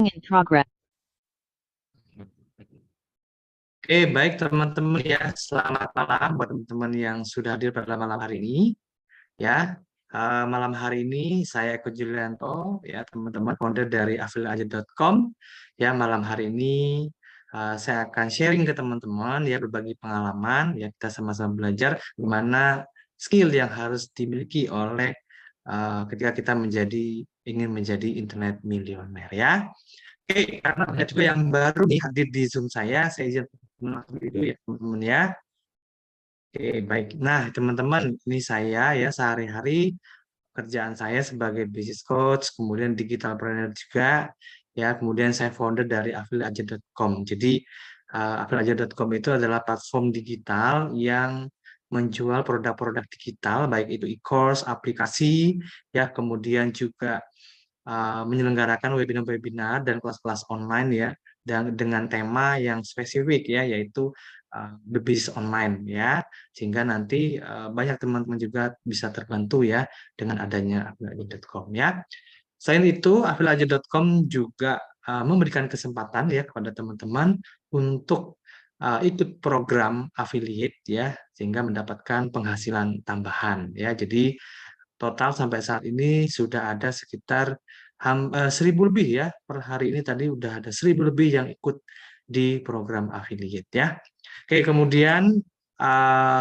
in progress. Oke, baik teman-teman ya. Selamat malam buat teman-teman yang sudah hadir pada malam hari ini. Ya, malam hari ini saya Eko Julianto, ya teman-teman founder dari afiliaja.com. Ya, malam hari ini saya akan sharing ke teman-teman ya berbagi pengalaman. Ya, kita sama-sama belajar gimana skill yang harus dimiliki oleh ketika kita ingin menjadi internet milioner ya. Oke, karena ada juga yang baru nih hadir di Zoom saya izin masuk itu ya teman-teman ya. Oke, baik. Nah, teman-teman, ini saya ya sehari-hari kerjaan saya sebagai business coach, kemudian digital planner juga, ya, kemudian saya founder dari afiliaja.com. Jadi, afiliaja.com itu adalah platform digital yang menjual produk-produk digital, baik itu e-course, aplikasi, ya, kemudian juga menyelenggarakan webinar-webinar dan kelas-kelas online ya dan dengan tema yang spesifik ya yaitu the business online ya sehingga nanti banyak teman-teman juga bisa terbantu ya dengan adanya afiliaja.com ya. Selain itu afiliaja.com juga memberikan kesempatan ya kepada teman-teman untuk ikut program affiliate ya sehingga mendapatkan penghasilan tambahan ya. Jadi total sampai saat ini sudah ada sekitar 1.000 lebih ya per hari ini tadi udah ada 1.000 lebih yang ikut di program affiliate ya. Oke, kemudian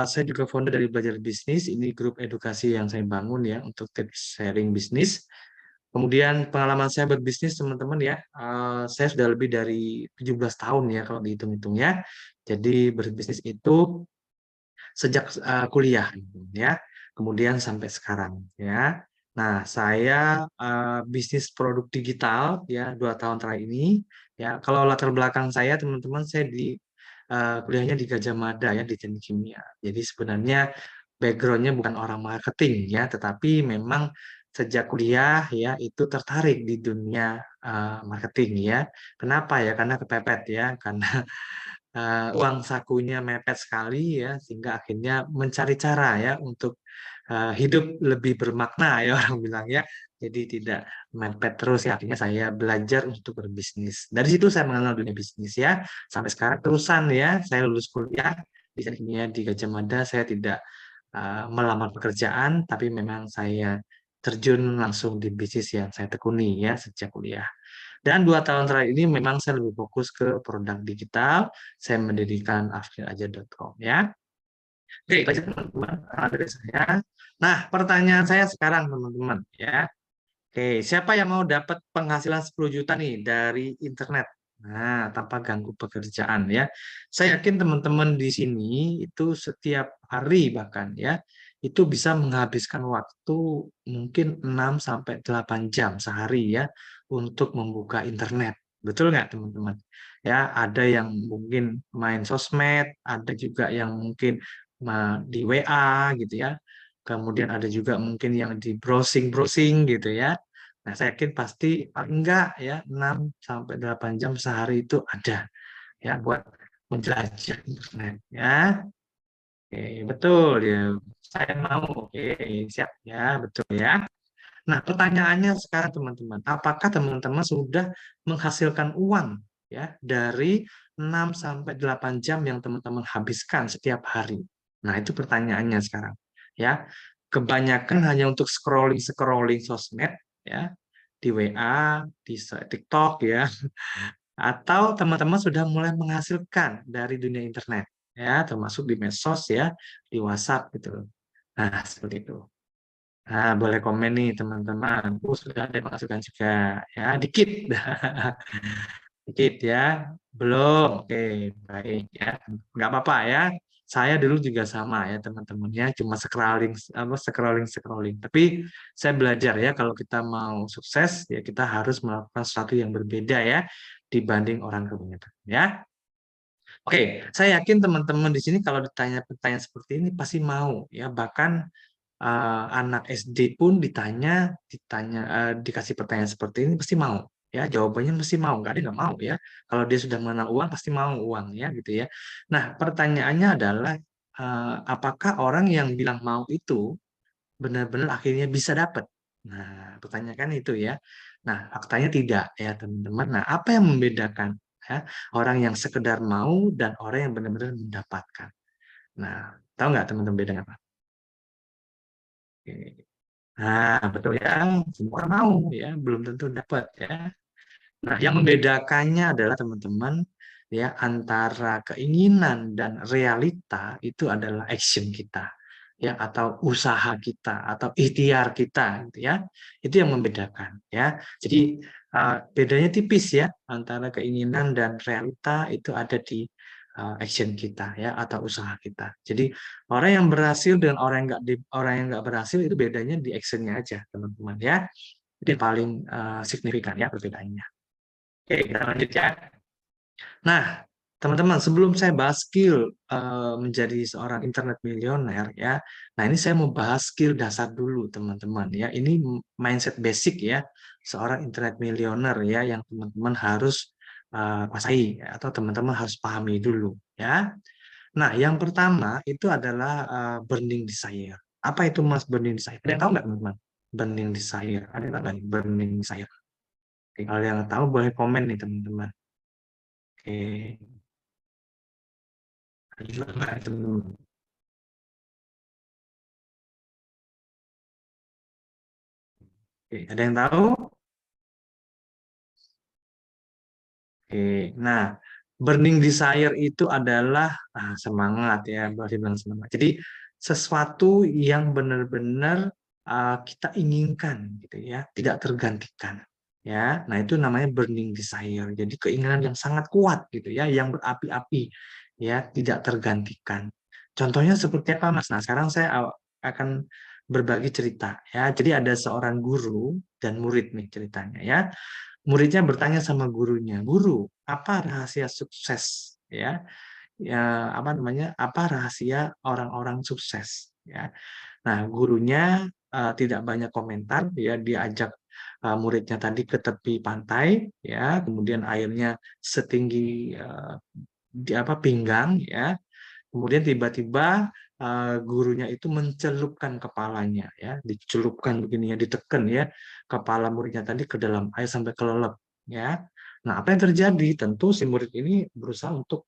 saya juga founder dari Belajar Bisnis. Ini grup edukasi yang saya bangun ya untuk tips sharing bisnis. Kemudian pengalaman saya berbisnis teman-teman ya, saya sudah lebih dari 17 tahun ya kalau dihitung-hitung ya. Jadi berbisnis itu sejak kuliah ya kemudian sampai sekarang ya. Nah, saya bisnis produk digital ya 2 tahun terakhir ini ya. Kalau latar belakang saya teman-teman saya di kuliahnya di Gajah Mada ya di teknik kimia. Jadi sebenarnya backgroundnya bukan orang marketing ya, tetapi memang sejak kuliah ya itu tertarik di dunia marketing ya. Kenapa ya? Karena kepepet ya, karena uang sakunya mepet sekali ya sehingga akhirnya mencari cara ya untuk hidup lebih bermakna ya orang bilang ya jadi tidak mepet terus ya akhirnya saya belajar untuk berbisnis dari situ saya mengenal dunia bisnis ya sampai sekarang terusan ya saya lulus kuliah di sini di Gajah Mada saya tidak melamar pekerjaan tapi memang saya terjun langsung di bisnis yang saya tekuni ya sejak kuliah. Dan 2 tahun terakhir ini memang saya lebih fokus ke produk digital. Saya mendirikan afiliaja.com ya. Oke, itu aja teman-teman dari saya. Nah, pertanyaan saya sekarang teman-teman ya. Oke, siapa yang mau dapat penghasilan 10 juta nih dari internet? Nah, tanpa ganggu pekerjaan ya. Saya yakin teman-teman di sini itu setiap hari bahkan ya, itu bisa menghabiskan waktu mungkin 6 sampai 8 jam sehari ya untuk membuka internet. Betul nggak teman-teman? Ya, ada yang mungkin main sosmed, ada juga yang mungkin di WA gitu ya. Kemudian ada juga mungkin yang di browsing-browsing gitu ya. Nah, saya yakin pasti paling enggak ya 6 sampai 8 jam sehari itu ada ya buat menjelajah internet ya. Oke, betul ya. Saya mau. Oke, siap ya, betul ya. Nah, pertanyaannya sekarang teman-teman, apakah teman-teman sudah menghasilkan uang ya dari 6 sampai 8 jam yang teman-teman habiskan setiap hari? Nah, itu pertanyaannya sekarang. Ya. Kebanyakan hanya untuk scrolling sosmed ya, di WA, di TikTok ya, atau teman-teman sudah mulai menghasilkan dari dunia internet ya, termasuk di medsos ya, di WhatsApp gitu. Nah, seperti itu. Nah, boleh komen nih teman-teman. Sudah ada masukan juga ya, dikit. Dikit ya. Belum. Oke, baik ya. Nggak apa-apa ya. Saya dulu juga sama ya teman-teman ya, cuma scrolling apa scrolling. Tapi saya belajar ya kalau kita mau sukses ya kita harus melakukan sesuatu yang berbeda ya dibanding orang kebanyakan ya. Oke, saya yakin teman-teman di sini kalau ditanya pertanyaan seperti ini pasti mau ya bahkan anak SD pun dikasih pertanyaan seperti ini pasti mau ya jawabannya mesti mau nggak ada nggak mau ya kalau dia sudah mengenal uang pasti mau uang ya gitu ya. Nah pertanyaannya adalah apakah orang yang bilang mau itu benar-benar akhirnya bisa dapat. Nah pertanyaan kan itu ya Nah, faktanya tidak ya teman-teman. Nah, apa yang membedakan ya orang yang sekedar mau dan orang yang benar-benar mendapatkan? Nah, tahu nggak teman-teman bedanya apa? Oke. Nah, betul ya. Semua orang mau ya, belum tentu dapat ya. Nah, yang membedakannya adalah teman-teman ya antara keinginan dan realita itu adalah action kita ya atau usaha kita atau ikhtiar kita gitu ya. Itu yang membedakan ya. Jadi bedanya tipis ya antara keinginan dan realita itu ada di action kita ya atau usaha kita. Jadi orang yang berhasil dan orang yang nggak berhasil itu bedanya di actionnya aja teman-teman ya. Itu yang paling signifikan ya perbedaannya. Oke, kita lanjut ya. Nah, teman-teman, sebelum saya bahas skill menjadi seorang internet milioner ya. Nah, ini saya mau bahas skill dasar dulu, teman-teman ya. Ini mindset basic ya seorang internet milioner ya yang teman-teman harus kuasai ya, atau teman-teman harus pahami dulu ya. Nah, yang pertama itu adalah burning desire. Apa itu Mas burning desire? Ada yang tahu nggak, teman-teman? Burning desire. Ada yang tahu nggak nih burning desire? Oke, kalau yang tahu boleh komen nih, teman-teman. Oke, gimana itu? Oke, ada yang tahu? Oke, nah burning desire itu adalah semangat ya, boleh bilang semangat. Jadi sesuatu yang benar-benar kita inginkan gitu ya, tidak tergantikan ya. Nah itu namanya burning desire. Jadi keinginan yang sangat kuat gitu ya, yang berapi-api ya, tidak tergantikan. Contohnya seperti apa Mas? Nah sekarang saya akan berbagi cerita ya. Jadi ada seorang guru dan murid nih ceritanya ya. Muridnya bertanya sama gurunya, "Guru, apa rahasia sukses?" Ya, ya apa namanya? Apa rahasia orang-orang sukses? Ya. Nah, gurunya tidak banyak komentar, ya dia ajak muridnya tadi ke tepi pantai, ya, kemudian airnya setinggi di apa pinggang, ya. Kemudian tiba-tiba gurunya itu mencelupkan kepalanya, ya, dicelupkan begini ya, ditekan ya, kepala muridnya tadi ke dalam air sampai kelelep, ya. Nah, apa yang terjadi? Tentu si murid ini berusaha untuk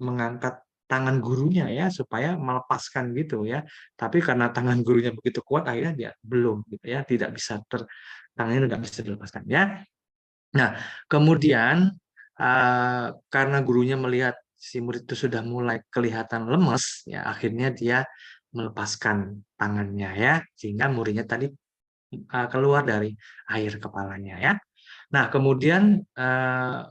mengangkat tangan gurunya ya supaya melepaskan gitu ya. Tapi karena tangan gurunya begitu kuat, akhirnya dia belum gitu ya, tidak bisa tangannya nggak bisa dilepaskan ya. Nah, kemudian karena gurunya melihat si murid itu sudah mulai kelihatan lemes, ya akhirnya dia melepaskan tangannya ya, sehingga muridnya tadi keluar dari air kepalanya ya. Nah, kemudian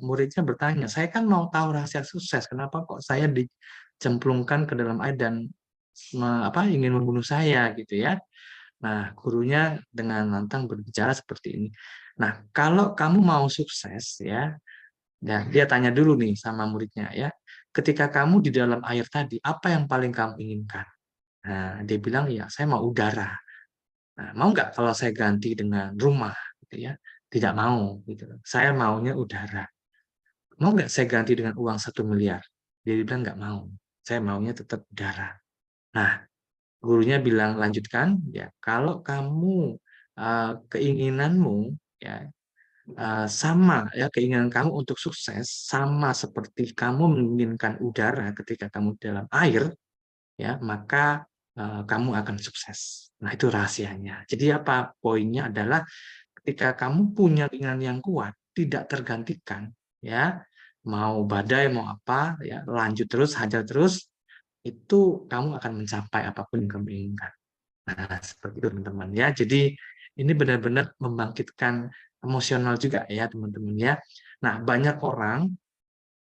muridnya bertanya, saya kan mau tahu rahasia sukses, kenapa kok saya dicemplungkan ke dalam air dan ingin membunuh saya gitu ya. Nah, gurunya dengan lantang berbicara seperti ini. Nah, kalau kamu mau sukses ya, nah, dia tanya dulu nih sama muridnya ya, ketika kamu di dalam air tadi, apa yang paling kamu inginkan? Nah, dia bilang ya, saya mau udara. Nah, mau nggak kalau saya ganti dengan rumah, gitu ya? Tidak mau, gitu. Saya maunya udara. Mau nggak saya ganti dengan uang 1 miliar? Dia bilang nggak mau. Saya maunya tetap udara. Nah, gurunya bilang lanjutkan, ya kalau kamu keinginanmu ya sama ya keinginan kamu untuk sukses sama seperti kamu menginginkan udara ketika kamu dalam air ya maka kamu akan sukses. Nah itu rahasianya. Jadi apa poinnya adalah ketika kamu punya keinginan yang kuat tidak tergantikan ya mau badai mau apa ya lanjut terus hajar terus itu kamu akan mencapai apapun yang kamu inginkan. Nah, seperti itu teman-teman ya. Jadi ini benar-benar membangkitkan emosional juga ya teman-teman ya. Nah, banyak orang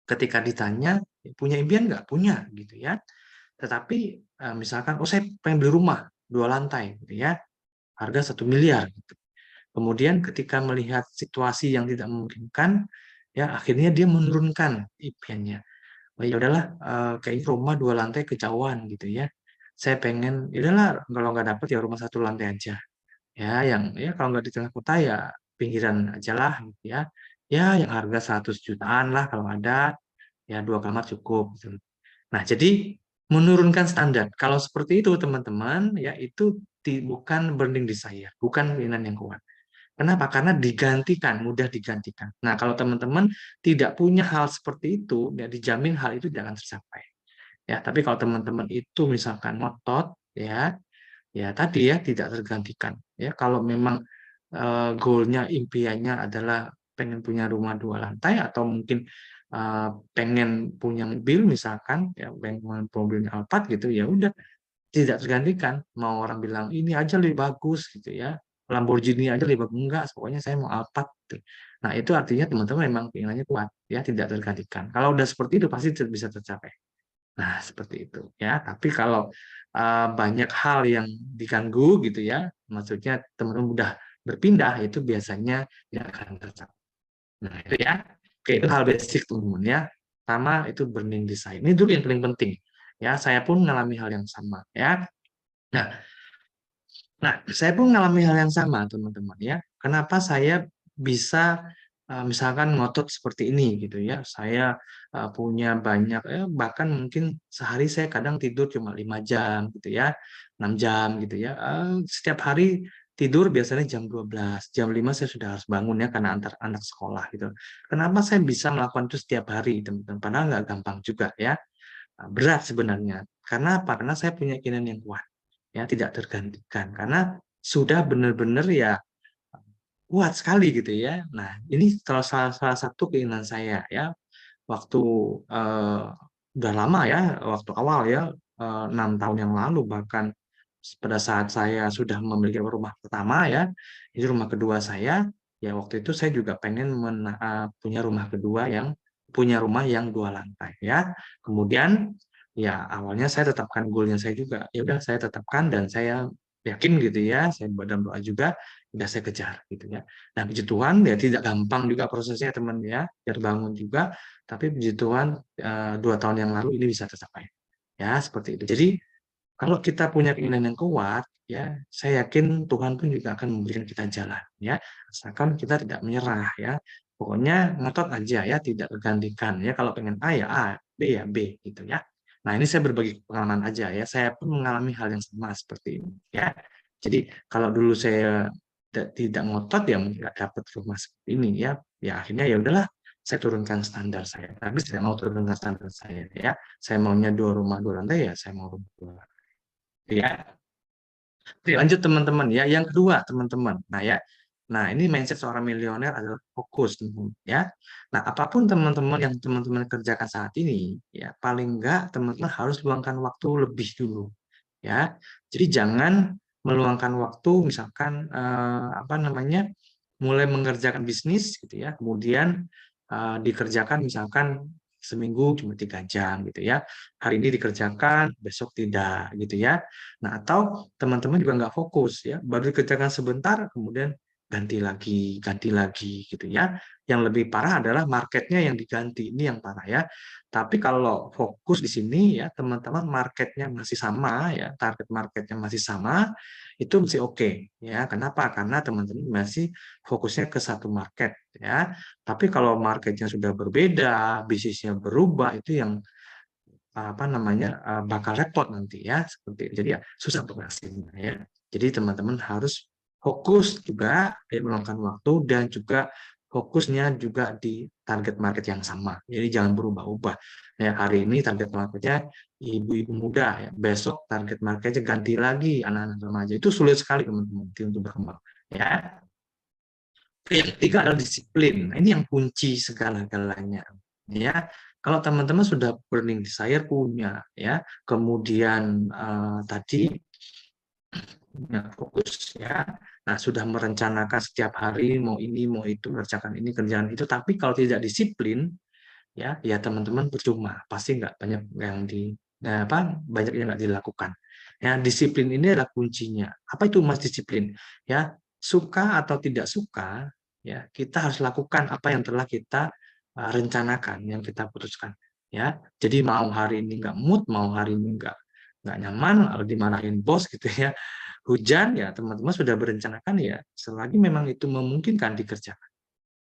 ketika ditanya punya impian nggak? Punya gitu ya. Tetapi misalkan, oh saya pengen beli rumah 2 lantai gitu ya, harga 1 miliar. Gitu. Kemudian ketika melihat situasi yang tidak memungkinkan, ya akhirnya dia menurunkan impiannya. Oh ya udahlah, kayaknya rumah 2 lantai kejauhan gitu ya. Saya pengen, ya udahlah kalau nggak dapet ya rumah 1 lantai aja. Ya, yang ya kalau nggak di tengah kota ya pinggiran aja lah gitu ya. Ya yang harga 100 jutaan lah kalau ada, ya 2 kamar cukup gitu. Nah, jadi menurunkan standar. Kalau seperti itu teman-teman, ya itu bukan burning desire, bukan keinginan yang kuat. Kenapa? Karena digantikan, mudah digantikan. Nah, kalau teman-teman tidak punya hal seperti itu, ya dijamin hal itu jangan tercapai. Ya, tapi kalau teman-teman itu misalkan ngotot, ya, ya tadi ya tidak tergantikan. Ya, kalau memang goalnya, impiannya adalah pengen punya rumah 2 lantai atau mungkin pengen punya mobil misalkan, ya pengen mobilnya Alphard gitu, ya udah tidak tergantikan. Mau orang bilang ini aja lebih bagus gitu ya, Lamborghini aja lebih bagus, enggak, pokoknya saya mau Alphard gitu. Nah, itu artinya teman-teman memang keinginannya kuat, ya tidak tergantikan. Kalau udah seperti itu pasti bisa tercapai. Nah, seperti itu ya. Tapi kalau banyak hal yang diganggu gitu ya, maksudnya teman-teman udah berpindah, itu biasanya tidak akan tercapai. Nah, itu ya. Oke, itu hal basic teman-teman ya. Sama itu burning desire. Ini dulu yang paling penting. Ya, saya pun mengalami hal yang sama ya. Nah, saya pun mengalami hal yang sama, teman-teman ya. Kenapa saya bisa misalkan ngotot seperti ini gitu ya. Saya punya banyak bahkan mungkin sehari saya kadang tidur cuma 5 jam gitu ya, 6 jam gitu ya. Setiap hari tidur biasanya jam 12, jam 5 saya sudah harus bangun ya karena antar anak sekolah gitu. Kenapa saya bisa melakukan itu setiap hari, teman-teman? Padahal nggak gampang juga ya. Berat sebenarnya. Karena apa? Karena saya punya keinginan yang kuat ya, tidak tergantikan karena sudah benar-benar ya kuat sekali gitu ya. Nah, ini salah satu keinginan saya ya waktu eh, udah lama ya, waktu awal ya, 6 tahun yang lalu bahkan pada saat saya sudah memiliki rumah pertama ya, ini rumah kedua saya, ya waktu itu saya juga pengen punya rumah kedua yang punya rumah yang 2 lantai ya. Kemudian ya awalnya saya tetapkan goalnya saya juga, ya udah saya tetapkan dan saya yakin gitu ya, saya buat dalam doa juga, udah saya kejar gitu ya. Nah, puji Tuhan ya tidak gampang juga prosesnya teman ya, biar bangun juga, tapi puji Tuhan 2 tahun yang lalu ini bisa tercapai. Ya, seperti itu. Jadi kalau kita punya keinginan yang kuat, ya, saya yakin Tuhan pun juga akan memberikan kita jalan, ya. Asalkan kita tidak menyerah, ya. Pokoknya ngotot aja, ya, tidak tergantikan, ya. Kalau pengen A ya A, B ya B, gitu ya. Nah, ini saya berbagi pengalaman aja, ya. Saya pun mengalami hal yang sama seperti ini, ya. Jadi kalau dulu saya tidak ngotot, ya mungkin nggak dapat rumah seperti ini, ya. Ya akhirnya ya udahlah, saya turunkan standar saya. Tapi saya mau turunkan standar saya, ya. Saya maunya 2 rumah 2 lantai, ya saya mau rumah 2 lantai. Ya, oke, lanjut teman-teman ya. Yang kedua, teman-teman. Nah, ya. Nah, ini mindset seorang milioner adalah fokus, teman-teman, ya. Nah, apapun teman-teman yang teman-teman kerjakan saat ini, ya, paling enggak teman-teman harus luangkan waktu lebih dulu, ya. Jadi jangan meluangkan waktu misalkan apa namanya? Mulai mengerjakan bisnis gitu ya. Kemudian dikerjakan misalkan seminggu cuma 3 jam gitu ya. Hari ini dikerjakan, besok tidak gitu ya. Nah, atau teman-teman juga nggak fokus ya, baru dikerjakan sebentar, kemudian ganti lagi gitu ya. Yang lebih parah adalah marketnya yang diganti, ini yang parah ya. Tapi kalau fokus di sini ya, teman-teman marketnya masih sama ya, target marketnya masih sama, itu masih oke ya. Kenapa? Karena teman-teman masih fokusnya ke satu market ya. Tapi kalau marketnya sudah berbeda, bisnisnya berubah, itu yang apa namanya bakal repot nanti ya seperti itu. Jadi ya susah berhasilnya ya. Jadi teman-teman harus fokus juga ya, meluangkan waktu dan juga fokusnya juga di target market yang sama. Jadi jangan berubah-ubah. Ya, hari ini target marketnya ibu-ibu muda ya, besok target marketnya ganti lagi anak-anak remaja. Itu sulit sekali teman-teman untuk berkembang. Ya, yang ketiga adalah disiplin. Nah, ini yang kunci segala-galanya. Ya, kalau teman-teman sudah burning desire punya, ya, kemudian tadi punya fokus, ya, nah sudah merencanakan setiap hari mau ini mau itu mengerjakan ini kerjaan itu, tapi kalau tidak disiplin, ya, ya teman-teman percuma, pasti nggak banyak yang banyak yang nggak dilakukan. Ya, disiplin ini adalah kuncinya. Apa itu Mas disiplin? Ya, suka atau tidak suka, ya kita harus lakukan apa yang telah kita rencanakan, yang kita putuskan. Ya, jadi mau hari ini nggak mood, mau hari ini nggak nyaman, lalu dimarahin bos gitu ya, hujan ya teman-teman sudah berencanakan ya, selagi memang itu memungkinkan dikerjakan.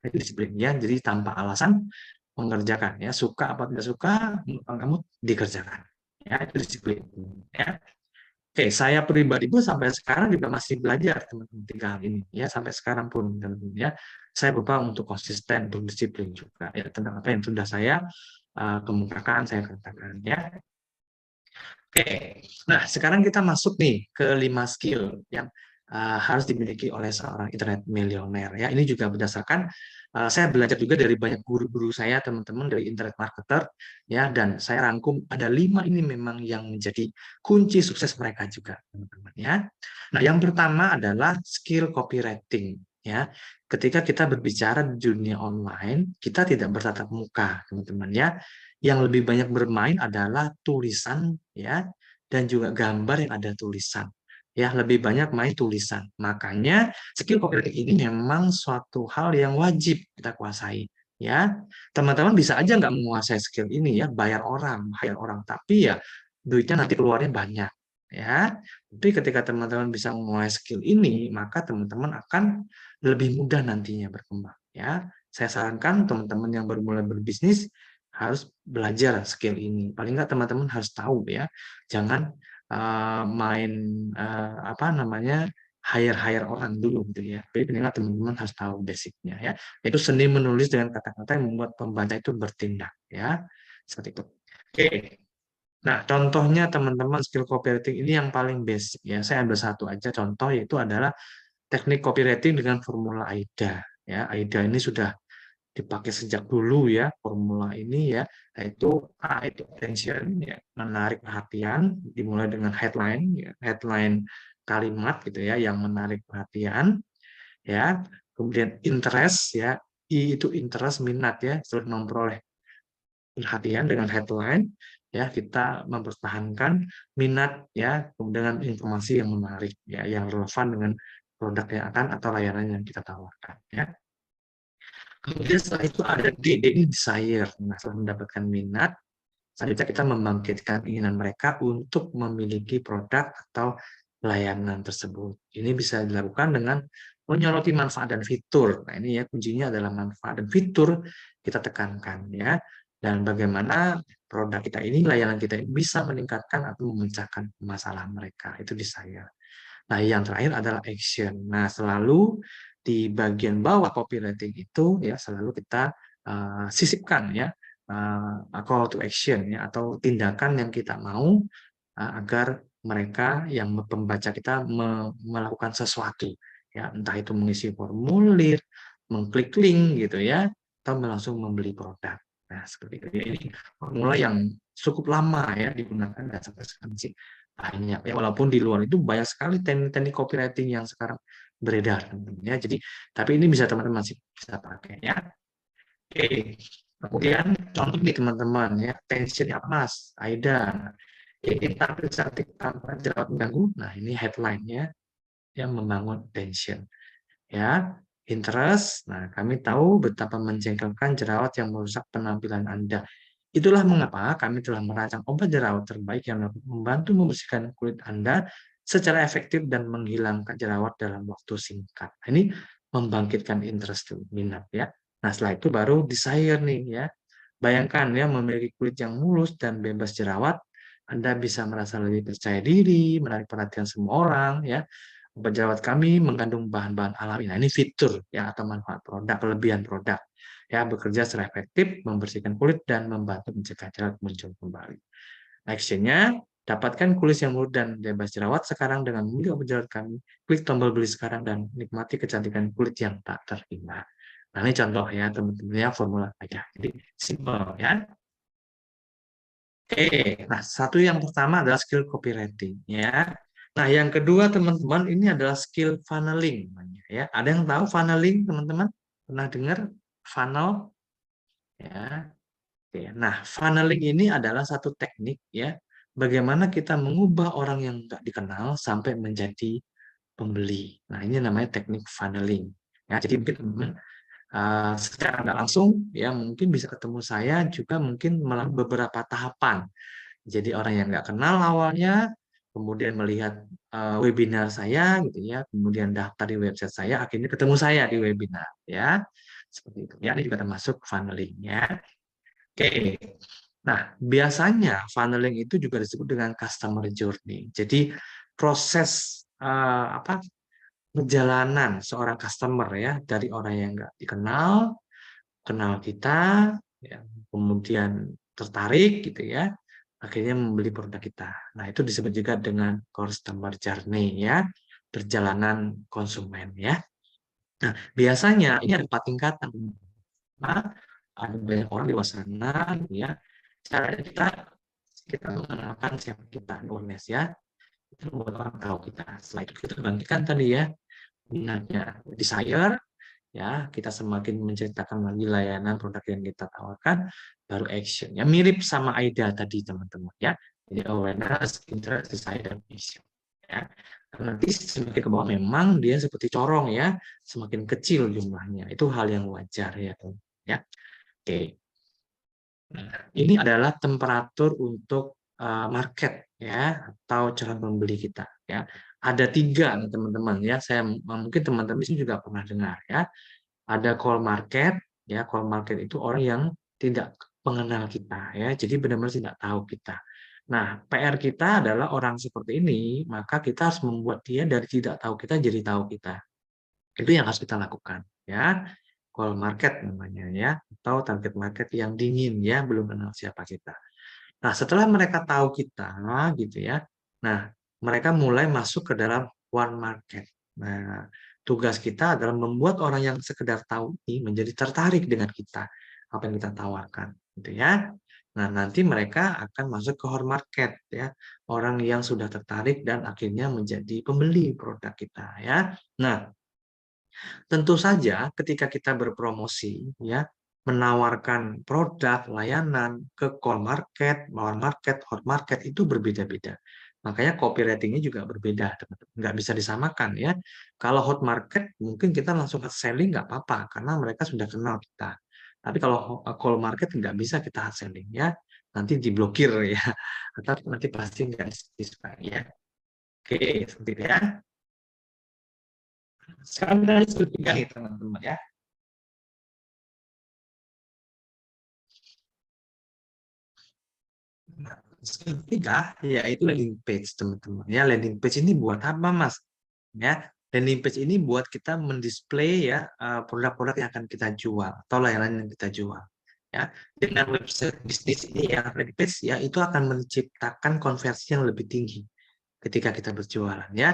Itu disiplin ya, jadi tanpa alasan mengerjakan ya, suka apa tidak suka kamu dikerjakan ya, itu disiplin ya. Oke, saya pribadi pun sampai sekarang juga masih belajar teman-teman tiga hal ini ya sampai sekarang pun teman-teman ya. Saya berusaha untuk konsisten, untuk disiplin juga ya tentang apa yang sudah saya kemukakan, saya katakan ya. Oke, nah sekarang kita masuk nih ke 5 skill yang harus dimiliki oleh seorang internet milioner ya. Ini juga berdasarkan saya belajar juga dari banyak guru-guru saya teman-teman dari internet marketer ya, dan saya rangkum ada 5 ini memang yang menjadi kunci sukses mereka juga teman-teman ya. Nah yang pertama adalah skill copywriting ya. Ketika kita berbicara di dunia online, kita tidak bertatap muka teman-teman ya. Yang lebih banyak bermain adalah tulisan ya, dan juga gambar yang ada tulisan ya, lebih banyak main tulisan. Makanya skill copywriting ini memang suatu hal yang wajib kita kuasai ya. Teman-teman bisa aja nggak menguasai skill ini ya, bayar orang, hire orang, tapi ya duitnya nanti keluarnya banyak ya. Tapi ketika teman-teman bisa menguasai skill ini, maka teman-teman akan lebih mudah nantinya berkembang ya. Saya sarankan teman-teman yang baru mulai berbisnis harus belajar skill ini. Paling nggak teman-teman harus tahu ya. Jangan main apa namanya, hire orang dulu gitu ya. Tapi paling nggak teman-teman harus tahu basicnya ya. Itu seni menulis dengan kata-kata yang membuat pembaca itu bertindak ya. Seperti itu. Oke. Nah, contohnya teman-teman skill copywriting ini yang paling basic ya. Saya ambil satu aja contoh, yaitu adalah teknik copywriting dengan formula AIDA. Ya, AIDA ini sudah dipakai sejak dulu ya formula ini ya, yaitu A itu attention ya, menarik perhatian, dimulai dengan headline ya, headline kalimat gitu ya yang menarik perhatian ya, kemudian interest ya, I itu interest, minat ya, setelah memperoleh perhatian dengan headline ya, kita mempertahankan minat ya dengan informasi yang menarik ya, yang relevan dengan produk yang akan atau layanan yang kita tawarkan ya. Kemudian setelah itu ada D, D ini desire. Nah, setelah mendapatkan minat, selanjutnya kita membangkitkan keinginan mereka untuk memiliki produk atau layanan tersebut. Ini bisa dilakukan dengan menyoroti manfaat dan fitur. Nah, ini ya kuncinya adalah manfaat dan fitur kita tekankan ya. Dan bagaimana produk kita ini, layanan kita ini bisa meningkatkan atau memecahkan masalah mereka. Itu desire. Nah, yang terakhir adalah action. Nah, selalu di bagian bawah copywriting itu ya selalu kita sisipkan ya call to action ya, atau tindakan yang kita mau agar mereka yang pembaca kita melakukan sesuatu ya, entah itu mengisi formulir, mengklik link gitu ya, atau langsung membeli produk. Nah, seperti itu. Ini formula yang cukup lama ya digunakan dan sampai sekarang sih banyak ya, walaupun di luar itu banyak sekali teknik-teknik copywriting yang sekarang beredar ya. Jadi tapi ini bisa teman-teman masih bisa pakai ya. Oke. Kemudian contoh nih teman-teman ya, tension ya Mas, Aida. Ini tampil cantik tanpa jerawat mengganggu. Nah, ini headline-nya yang membangun tension ya. Interest. Nah, kami tahu betapa menjengkelkan jerawat yang merusak penampilan Anda. Itulah mengapa kami telah merancang obat jerawat terbaik yang dapat membantu membersihkan kulit Anda secara efektif dan menghilangkan jerawat dalam waktu singkat. Nah, ini membangkitkan interest tuh, minat ya. Nah, setelah itu baru desire nih ya. Bayangkan ya, memiliki kulit yang mulus dan bebas jerawat, Anda bisa merasa lebih percaya diri, menarik perhatian semua orang ya. Obat jerawat kami mengandung bahan-bahan alami. Nah, ini fitur ya atau manfaat produk, kelebihan produk ya, bekerja secara efektif, membersihkan kulit dan membantu mencegah jerawat muncul kembali. Action-nya, dapatkan kulit yang mulus dan bebas jerawat sekarang dengan membeli obat jerawat kami. Klik tombol beli sekarang dan nikmati kecantikan kulit yang tak terhingga. Nah, ini contoh ya teman-teman ya, formula aja. Jadi simple ya. Oke, nah satu yang pertama adalah skill copywriting ya. Nah, yang kedua teman-teman ini adalah skill funneling namanya ya. Ada yang tahu funneling teman-teman? Pernah dengar funnel ya? Oke, nah, funneling ini adalah satu teknik ya, bagaimana kita mengubah orang yang nggak dikenal sampai menjadi pembeli. Nah, ini namanya teknik funneling. Ya, jadi mungkin teman-teman secara nggak langsung ya mungkin bisa ketemu saya juga mungkin melalui beberapa tahapan. Jadi orang yang nggak kenal awalnya, kemudian melihat webinar saya gitu ya, kemudian daftar di website saya, akhirnya ketemu saya di webinar ya. Seperti itu. Ya, ini juga termasuk funneling ya. Oke. Nah, biasanya funneling itu juga disebut dengan customer journey. Jadi proses apa perjalanan seorang customer ya dari orang yang nggak dikenal, kenal kita, ya, kemudian tertarik gitu ya, akhirnya membeli produk kita. Nah, itu disebut juga dengan customer journey ya, perjalanan konsumen ya. Nah, biasanya ini ada 4 tingkatan. Nah, ada banyak orang di luar sana ya. Caranya kita mengenalkan siapa kita, awareness ya. Itu membuat orang tahu kita. Setelah itu kita bangkitkan tadi ya, minatnya, desire, ya kita semakin menceritakan lagi layanan produk yang kita tawarkan, baru action ya, mirip sama AIDA tadi teman-teman ya, jadi awareness, interest, desire, dan action ya. Nanti semakin ke bawah memang dia seperti corong ya, semakin kecil jumlahnya, itu hal yang wajar ya teman ya. Oke, nah, ini adalah temperatur untuk market ya, atau calon pembeli kita ya. Ada 3 nih teman-teman ya, saya mungkin teman-teman ini juga pernah dengar ya. Ada call market, ya call market itu orang yang tidak mengenal kita ya, jadi benar-benar tidak tahu kita. Nah, PR kita adalah orang seperti ini, maka kita harus membuat dia dari tidak tahu kita jadi tahu kita. Itu yang harus kita lakukan ya. Call market namanya ya, atau target market yang dingin ya, belum kenal siapa kita. Nah, setelah mereka tahu kita gitu ya. Nah, mereka mulai masuk ke dalam one market. Nah, tugas kita adalah membuat orang yang sekedar tahu ini menjadi tertarik dengan kita, apa yang kita tawarkan, gitu ya. Nah, nanti mereka akan masuk ke home market ya, orang yang sudah tertarik dan akhirnya menjadi pembeli produk kita ya. Nah, tentu saja ketika kita berpromosi ya, menawarkan produk, layanan ke call market, mall market, hot market itu berbeda-beda. Makanya copywriting-nya juga berbeda, teman-teman. Nggak bisa disamakan ya. Kalau hot market mungkin kita langsung hard selling nggak apa-apa karena mereka sudah kenal kita. Tapi kalau call market nggak bisa kita hard selling ya. Nanti diblokir ya. Atau nanti pasti nggak disukai ya. Oke, seperti itu ya. Sekarang kita lanjut ketiga nih teman-teman ya. Nah, ketiga, yaitu landing page, teman-teman. Ya, landing page ini buat apa, Mas? Ya, landing page ini buat kita mendisplay ya produk-produk yang akan kita jual atau layanan yang kita jual. Ya, dengan website bisnis ini ya, landing page ya itu akan menciptakan konversi yang lebih tinggi ketika kita berjualan ya.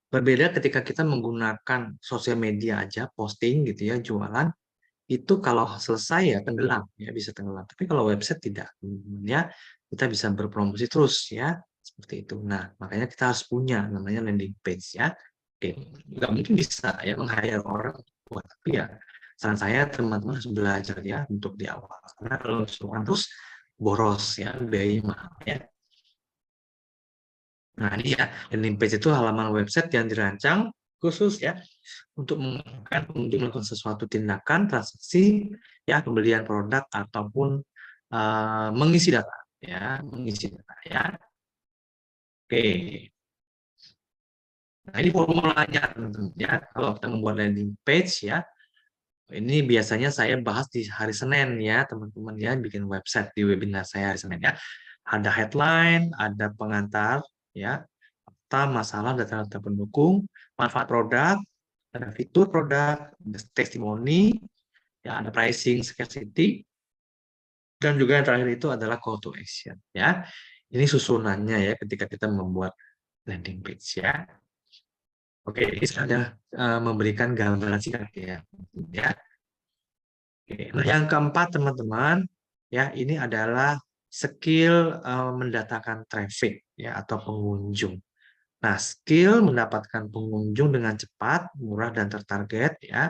Berbeda ketika kita menggunakan sosial media aja posting gitu ya, jualan itu kalau selesai ya tenggelam ya, bisa tenggelam. Tapi kalau website tidak, ya kita bisa berpromosi terus ya, seperti itu. Nah, makanya kita harus punya namanya landing page ya. Oke, nggak mungkin bisa ya meng-hire orang buat, tapi ya saran saya teman-teman harus belajar ya untuk di awal. Karena kalau suruh terus boros ya, biayanya mahal ya. Nah, ini ya, landing page itu halaman website yang dirancang khusus ya untuk memudahkan pengunjung melakukan sesuatu tindakan, transaksi, ya pembelian produk ataupun mengisi data, ya mengisi data ya. Oke, nah ini formulanya teman-teman ya. Kalau kita membuat landing page ya, ini biasanya saya bahas di hari Senin ya teman-teman ya, bikin website di webinar saya hari Senin ya. Ada headline, ada pengantar ya, masalah, data-data pendukung, manfaat produk, ada fitur produk, ada testimoni, ya ada pricing, scarcity, dan juga yang terakhir itu adalah call to action. Ya, ini susunannya ya ketika kita membuat landing page ya. Oke, ini sudah memberikan gambaran singkat ya. Ya. Oke. Nah, yang keempat teman-teman, ya ini adalah skill mendatangkan traffic ya atau pengunjung. Nah, skill mendapatkan pengunjung dengan cepat, murah, dan tertarget ya.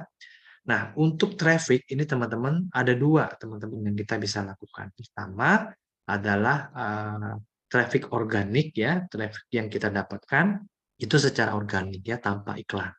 Nah, untuk traffic ini teman-teman ada 2 teman-teman yang kita bisa lakukan. Pertama adalah traffic organik ya, traffic yang kita dapatkan itu secara organik ya tanpa iklan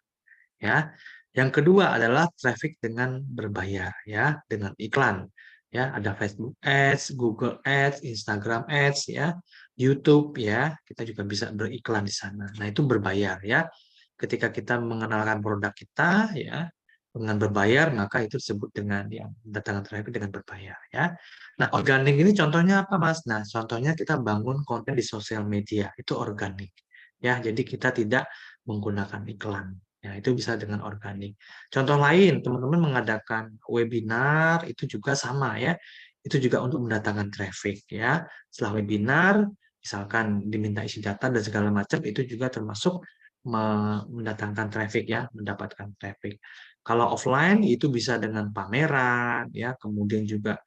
ya. Yang kedua adalah traffic dengan berbayar ya, dengan iklan. Ya, ada Facebook Ads, Google Ads, Instagram Ads ya, YouTube ya, kita juga bisa beriklan di sana. Nah, itu berbayar ya. Ketika kita mengenalkan produk kita ya dengan berbayar, maka itu disebut dengan yang datangkan traffic dengan berbayar ya. Nah, organik ini contohnya apa, Mas? Nah, contohnya kita bangun konten di sosial media, itu organik. ya. Jadi kita tidak menggunakan iklan. Ya, itu bisa dengan organik. Contoh lain, teman-teman mengadakan webinar itu juga sama ya. Itu juga untuk mendatangkan traffic ya. Setelah webinar, misalkan diminta isi data dan segala macam, itu juga termasuk mendatangkan traffic ya, mendapatkan traffic. Kalau offline itu bisa dengan pameran ya, kemudian juga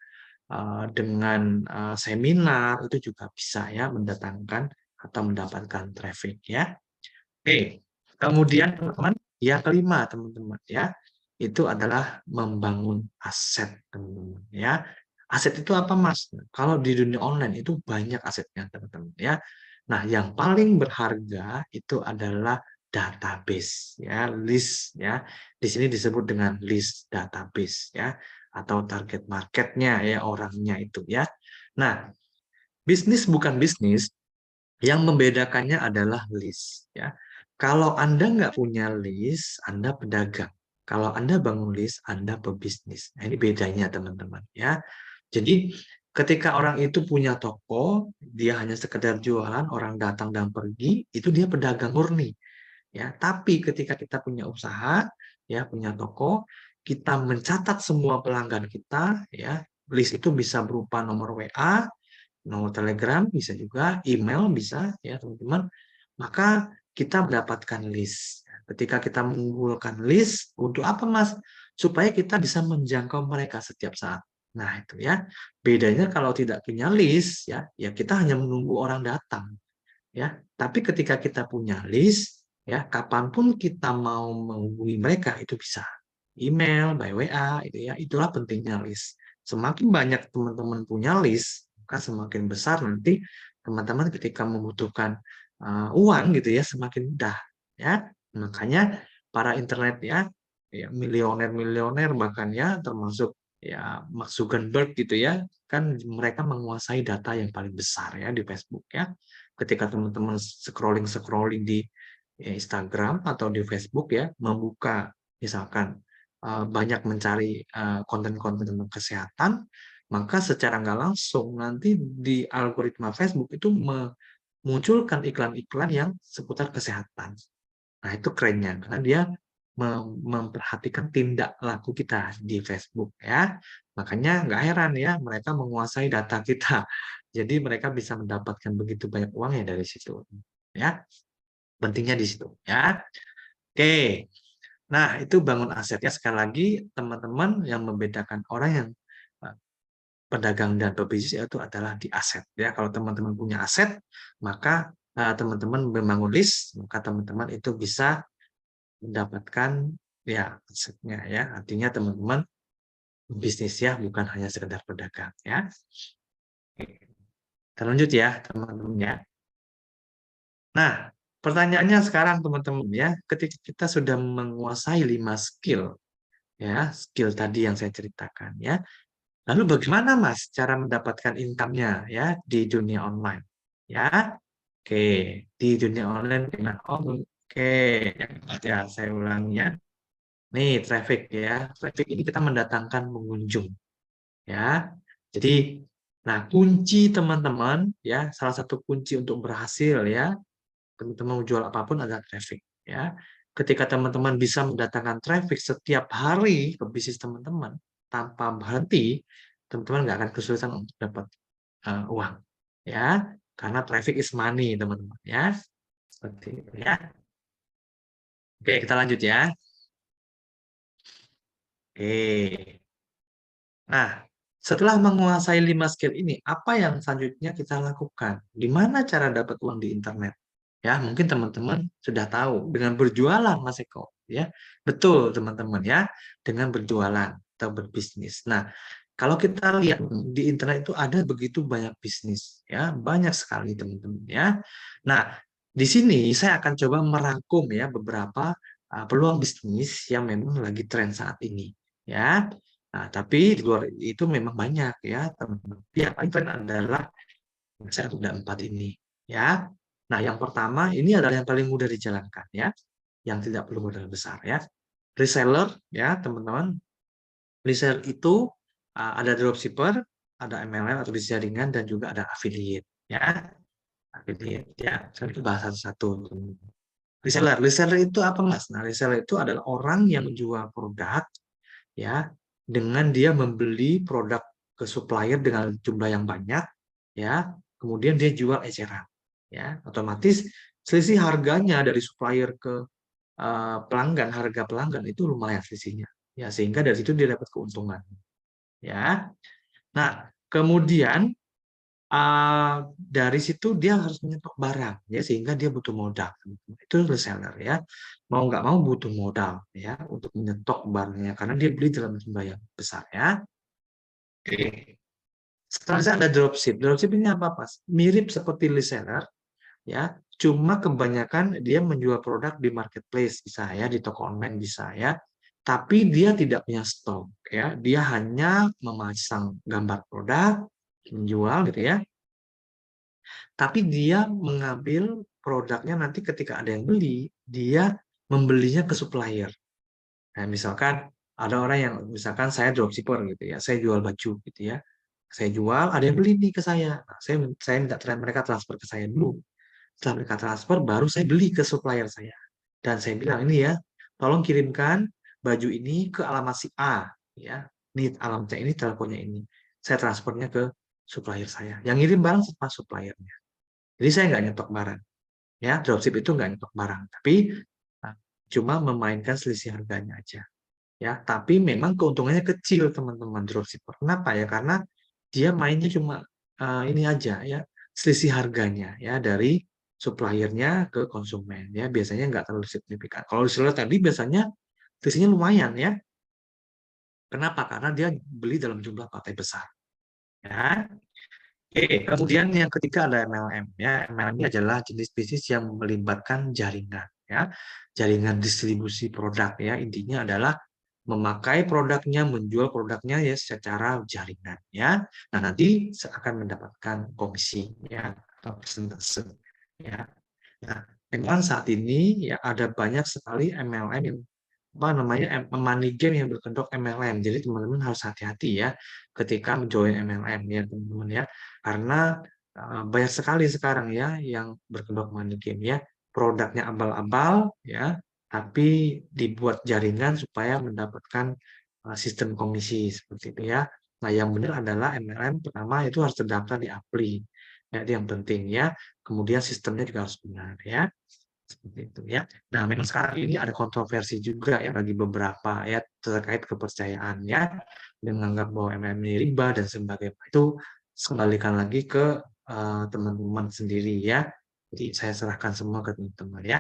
dengan seminar itu juga bisa ya mendatangkan atau mendapatkan traffic ya. Oke, kemudian teman-teman, yang kelima teman-teman ya, itu adalah membangun aset teman-teman ya. Aset itu apa Mas? Kalau di dunia online itu banyak asetnya teman-teman ya. Nah, yang paling berharga itu adalah database ya, list ya. Di sini disebut dengan list database ya, atau target marketnya ya, orangnya itu ya. Nah, bisnis bukan bisnis, yang membedakannya adalah list ya. Kalau Anda nggak punya list, Anda pedagang. Kalau Anda bangun list, Anda pebisnis. Nah, ini bedanya teman-teman ya. Jadi ketika orang itu punya toko, dia hanya sekedar jualan, orang datang dan pergi, itu dia pedagang murni ya. Tapi ketika kita punya usaha, ya punya toko, kita mencatat semua pelanggan kita ya. List itu bisa berupa nomor WA, nomor Telegram, bisa juga email, bisa ya teman-teman. Maka kita mendapatkan list. Ketika kita mengumpulkan list, untuk apa Mas? Supaya kita bisa menjangkau mereka setiap saat. Nah itu ya, bedanya kalau tidak punya list ya, ya kita hanya menunggu orang datang ya. Tapi ketika kita punya list ya, kapanpun kita mau menghubungi mereka itu bisa. Email, by WA, itu ya. Itulah pentingnya list. Semakin banyak teman-teman punya list, maka semakin besar nanti teman-teman ketika membutuhkan uang gitu ya, semakin mudah ya. Makanya para internet ya, ya milioner-milioner bahkan ya, termasuk ya Mark Zuckerberg gitu ya, kan mereka menguasai data yang paling besar ya di Facebook ya. Ketika teman-teman scrolling di ya, Instagram atau di Facebook ya, membuka misalkan banyak mencari konten-konten tentang kesehatan, maka secara nggak langsung nanti di algoritma Facebook itu memunculkan iklan-iklan yang seputar kesehatan. Nah, itu kerennya karena dia memperhatikan tindak laku kita di Facebook ya. Makanya nggak heran ya mereka menguasai data kita. Jadi mereka bisa mendapatkan begitu banyak uang ya dari situ. Ya, pentingnya di situ ya. Oke. Nah, itu bangun aset ya. Sekali lagi teman-teman yang membedakan orang yang eh, pedagang dan pebisnis itu adalah di aset ya. Kalau teman-teman punya aset, maka teman-teman membangun list, maka teman-teman itu bisa mendapatkan ya asetnya ya. Artinya teman-teman bisnis ya, bukan hanya sekedar pedagang ya. Kita lanjut ya teman-teman ya. Nah, pertanyaannya sekarang teman-teman ya, ketika kita sudah menguasai 5 skill ya, skill tadi yang saya ceritakan ya. Lalu bagaimana Mas cara mendapatkan income-nya ya di dunia online? Ya. Oke, di dunia online gimana? Oh, oke, ya saya ulangi ya. Nih, traffic ya. Traffic ini kita mendatangkan pengunjung ya. Jadi, nah kunci teman-teman ya, salah satu kunci untuk berhasil ya, teman-teman mau jual apapun adalah traffic ya. Ketika teman-teman bisa mendatangkan traffic setiap hari ke bisnis teman-teman tanpa berhenti, teman-teman nggak akan kesulitan untuk dapat uang ya, karena traffic is money teman-teman ya. Seperti itu ya. Oke, kita lanjut ya. Oke. Nah, setelah menguasai 5 skill ini, apa yang selanjutnya kita lakukan? Gimana cara dapat uang di internet? Ya, mungkin teman-teman sudah tahu dengan berjualan, Mas Eko. Ya, betul teman-teman ya, dengan berjualan atau berbisnis. Nah, kalau kita lihat di internet itu ada begitu banyak bisnis, ya, banyak sekali teman-teman ya. Nah, di sini saya akan coba merangkum ya beberapa peluang bisnis yang memang lagi tren saat ini, ya. Nah, tapi di luar itu memang banyak ya, teman-teman. Yang paling tren adalah saya ada 4 ini, ya. Nah, yang pertama ini adalah yang paling mudah dijalankan ya, yang tidak perlu modal besar ya. Reseller ya, teman-teman. Reseller itu ada dropshipper, ada MLM atau bisnis jaringan dan juga ada affiliate ya. Affiliate ya, saya itu bahas satu-satu. Reseller, reseller itu apa Mas? Nah, reseller itu adalah orang yang menjual produk ya dengan dia membeli produk ke supplier dengan jumlah yang banyak ya, kemudian dia jual eceran ya, otomatis selisih harganya dari supplier ke pelanggan, harga pelanggan itu lumayan selisihnya ya, sehingga dari situ dia dapat keuntungan ya. Nah, kemudian dari situ dia harus menyetok barang ya, sehingga dia butuh modal. Itu reseller ya, mau nggak mau butuh modal ya untuk menyetok barangnya karena dia beli dalam jumlah yang besar ya. Oke. Selanjutnya ada dropship. Dropship ini apa Pas? Mirip seperti reseller ya, cuma kebanyakan dia menjual produk di marketplace bisa ya, di toko online bisa ya, tapi dia tidak punya stok ya, dia hanya memasang gambar produk, menjual gitu ya, tapi dia mengambil produknya nanti ketika ada yang beli, dia membelinya ke supplier. Nah, misalkan ada orang yang, misalkan saya dropshipper gitu ya, saya jual baju gitu ya, saya jual, ada yang beli nih ke saya. Nah, saya minta mereka transfer ke saya dulu. Setelah mereka transfer, baru saya beli ke supplier saya. Dan saya bilang ini ya, tolong kirimkan baju ini ke alamat si A ya. Ini alamatnya ini, teleponnya ini. Saya transfernya ke supplier saya. Yang ngirim barang sama suppliernya. Jadi saya nggak nyetok barang. Ya, dropship itu nggak nyetok barang, tapi cuma memainkan selisih harganya aja. Ya, tapi memang keuntungannya kecil teman-teman dropshipper. Kenapa ya? Karena dia mainnya cuma ini aja ya, selisih harganya ya dari suppliernya ke konsumen ya, biasanya nggak terlalu signifikan. Kalau reseller tadi biasanya selisihnya lumayan ya. Kenapa? Karena dia beli dalam jumlah partai besar. Ya. Oke, kemudian yang ketiga ada MLM ya. MLM ini adalah jenis bisnis yang melibatkan jaringan ya. Jaringan distribusi produk ya. Intinya adalah memakai produknya, menjual produknya ya secara jaringan ya. Nah, nanti akan mendapatkan komisi ya atau persentase ya. Nah, memang saat ini ya ada banyak sekali MLM yang apa namanya money game yang berkedok MLM. Jadi teman-teman harus hati-hati ya ketika menjoin MLM ya teman-teman ya. Karena banyak sekali sekarang ya yang berkedok money game ya. Produknya abal-abal ya, tapi dibuat jaringan supaya mendapatkan sistem komisi seperti itu ya. Nah, yang benar adalah MLM pertama itu harus terdaftar di Apli. Ya, itu yang penting ya. Kemudian sistemnya juga harus benar ya. Seperti itu ya. Nah, memang sekarang ini ada kontroversi juga ya bagi beberapa ya terkait kepercayaan ya, dengan menganggap bahwa MLM ini riba dan sebagainya. Itu kembalikan lagi ke teman-teman sendiri ya. Jadi saya serahkan semua ke teman-teman ya.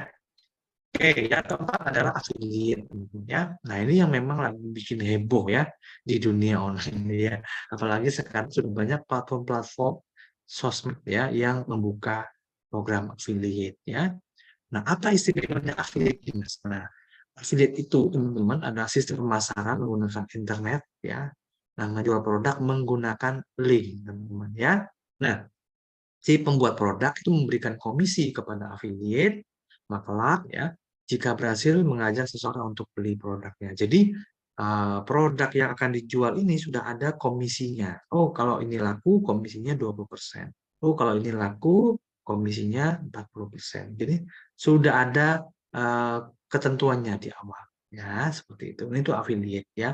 Oke, yang keempat adalah affiliate ya. Nah, ini yang memang lagi bikin heboh ya di dunia online ya. Apalagi sekarang sudah banyak platform-platform sosmed ya yang membuka program affiliate ya. Nah, apa istimewanya affiliate ini, Mas? Nah, affiliate itu, teman-teman, adalah sistem pemasaran menggunakan internet, ya. Nah, menjual produk menggunakan link, teman-teman, ya. Nah, si pembuat produk itu memberikan komisi kepada affiliate, makelar, ya, jika berhasil mengajak seseorang untuk beli produknya. Jadi, produk yang akan dijual ini sudah ada komisinya. Oh, kalau ini laku, komisinya 20%. Oh, kalau ini laku, komisinya 40%. Jadi, sudah ada ketentuannya di awal. Ya, seperti itu. Ini tuh affiliate ya.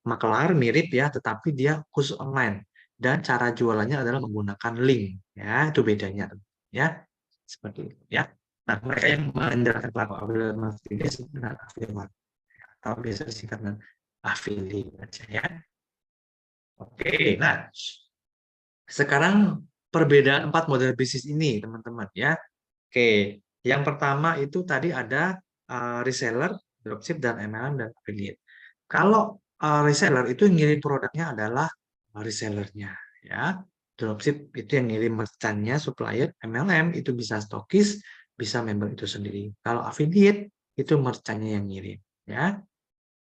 Makelar mirip ya, tetapi dia khusus online dan cara jualannya adalah menggunakan link ya, itu bedanya ya, seperti itu ya. Nah, mereka yang menjalankan pelaku affiliate marketing disebut dengan affiliate atau biasa disingkat dengan affiliate aja ya. Oke, nah sekarang perbedaan 4 model bisnis ini teman-teman ya. Oke, yang pertama itu tadi ada reseller, dropship dan MLM dan affiliate. Kalau reseller itu yang ngirim produknya adalah resellernya ya. Dropship itu yang ngirim merchantnya, supplier, MLM itu bisa stokis, bisa member itu sendiri. Kalau affiliate itu merchantnya yang ngirim ya.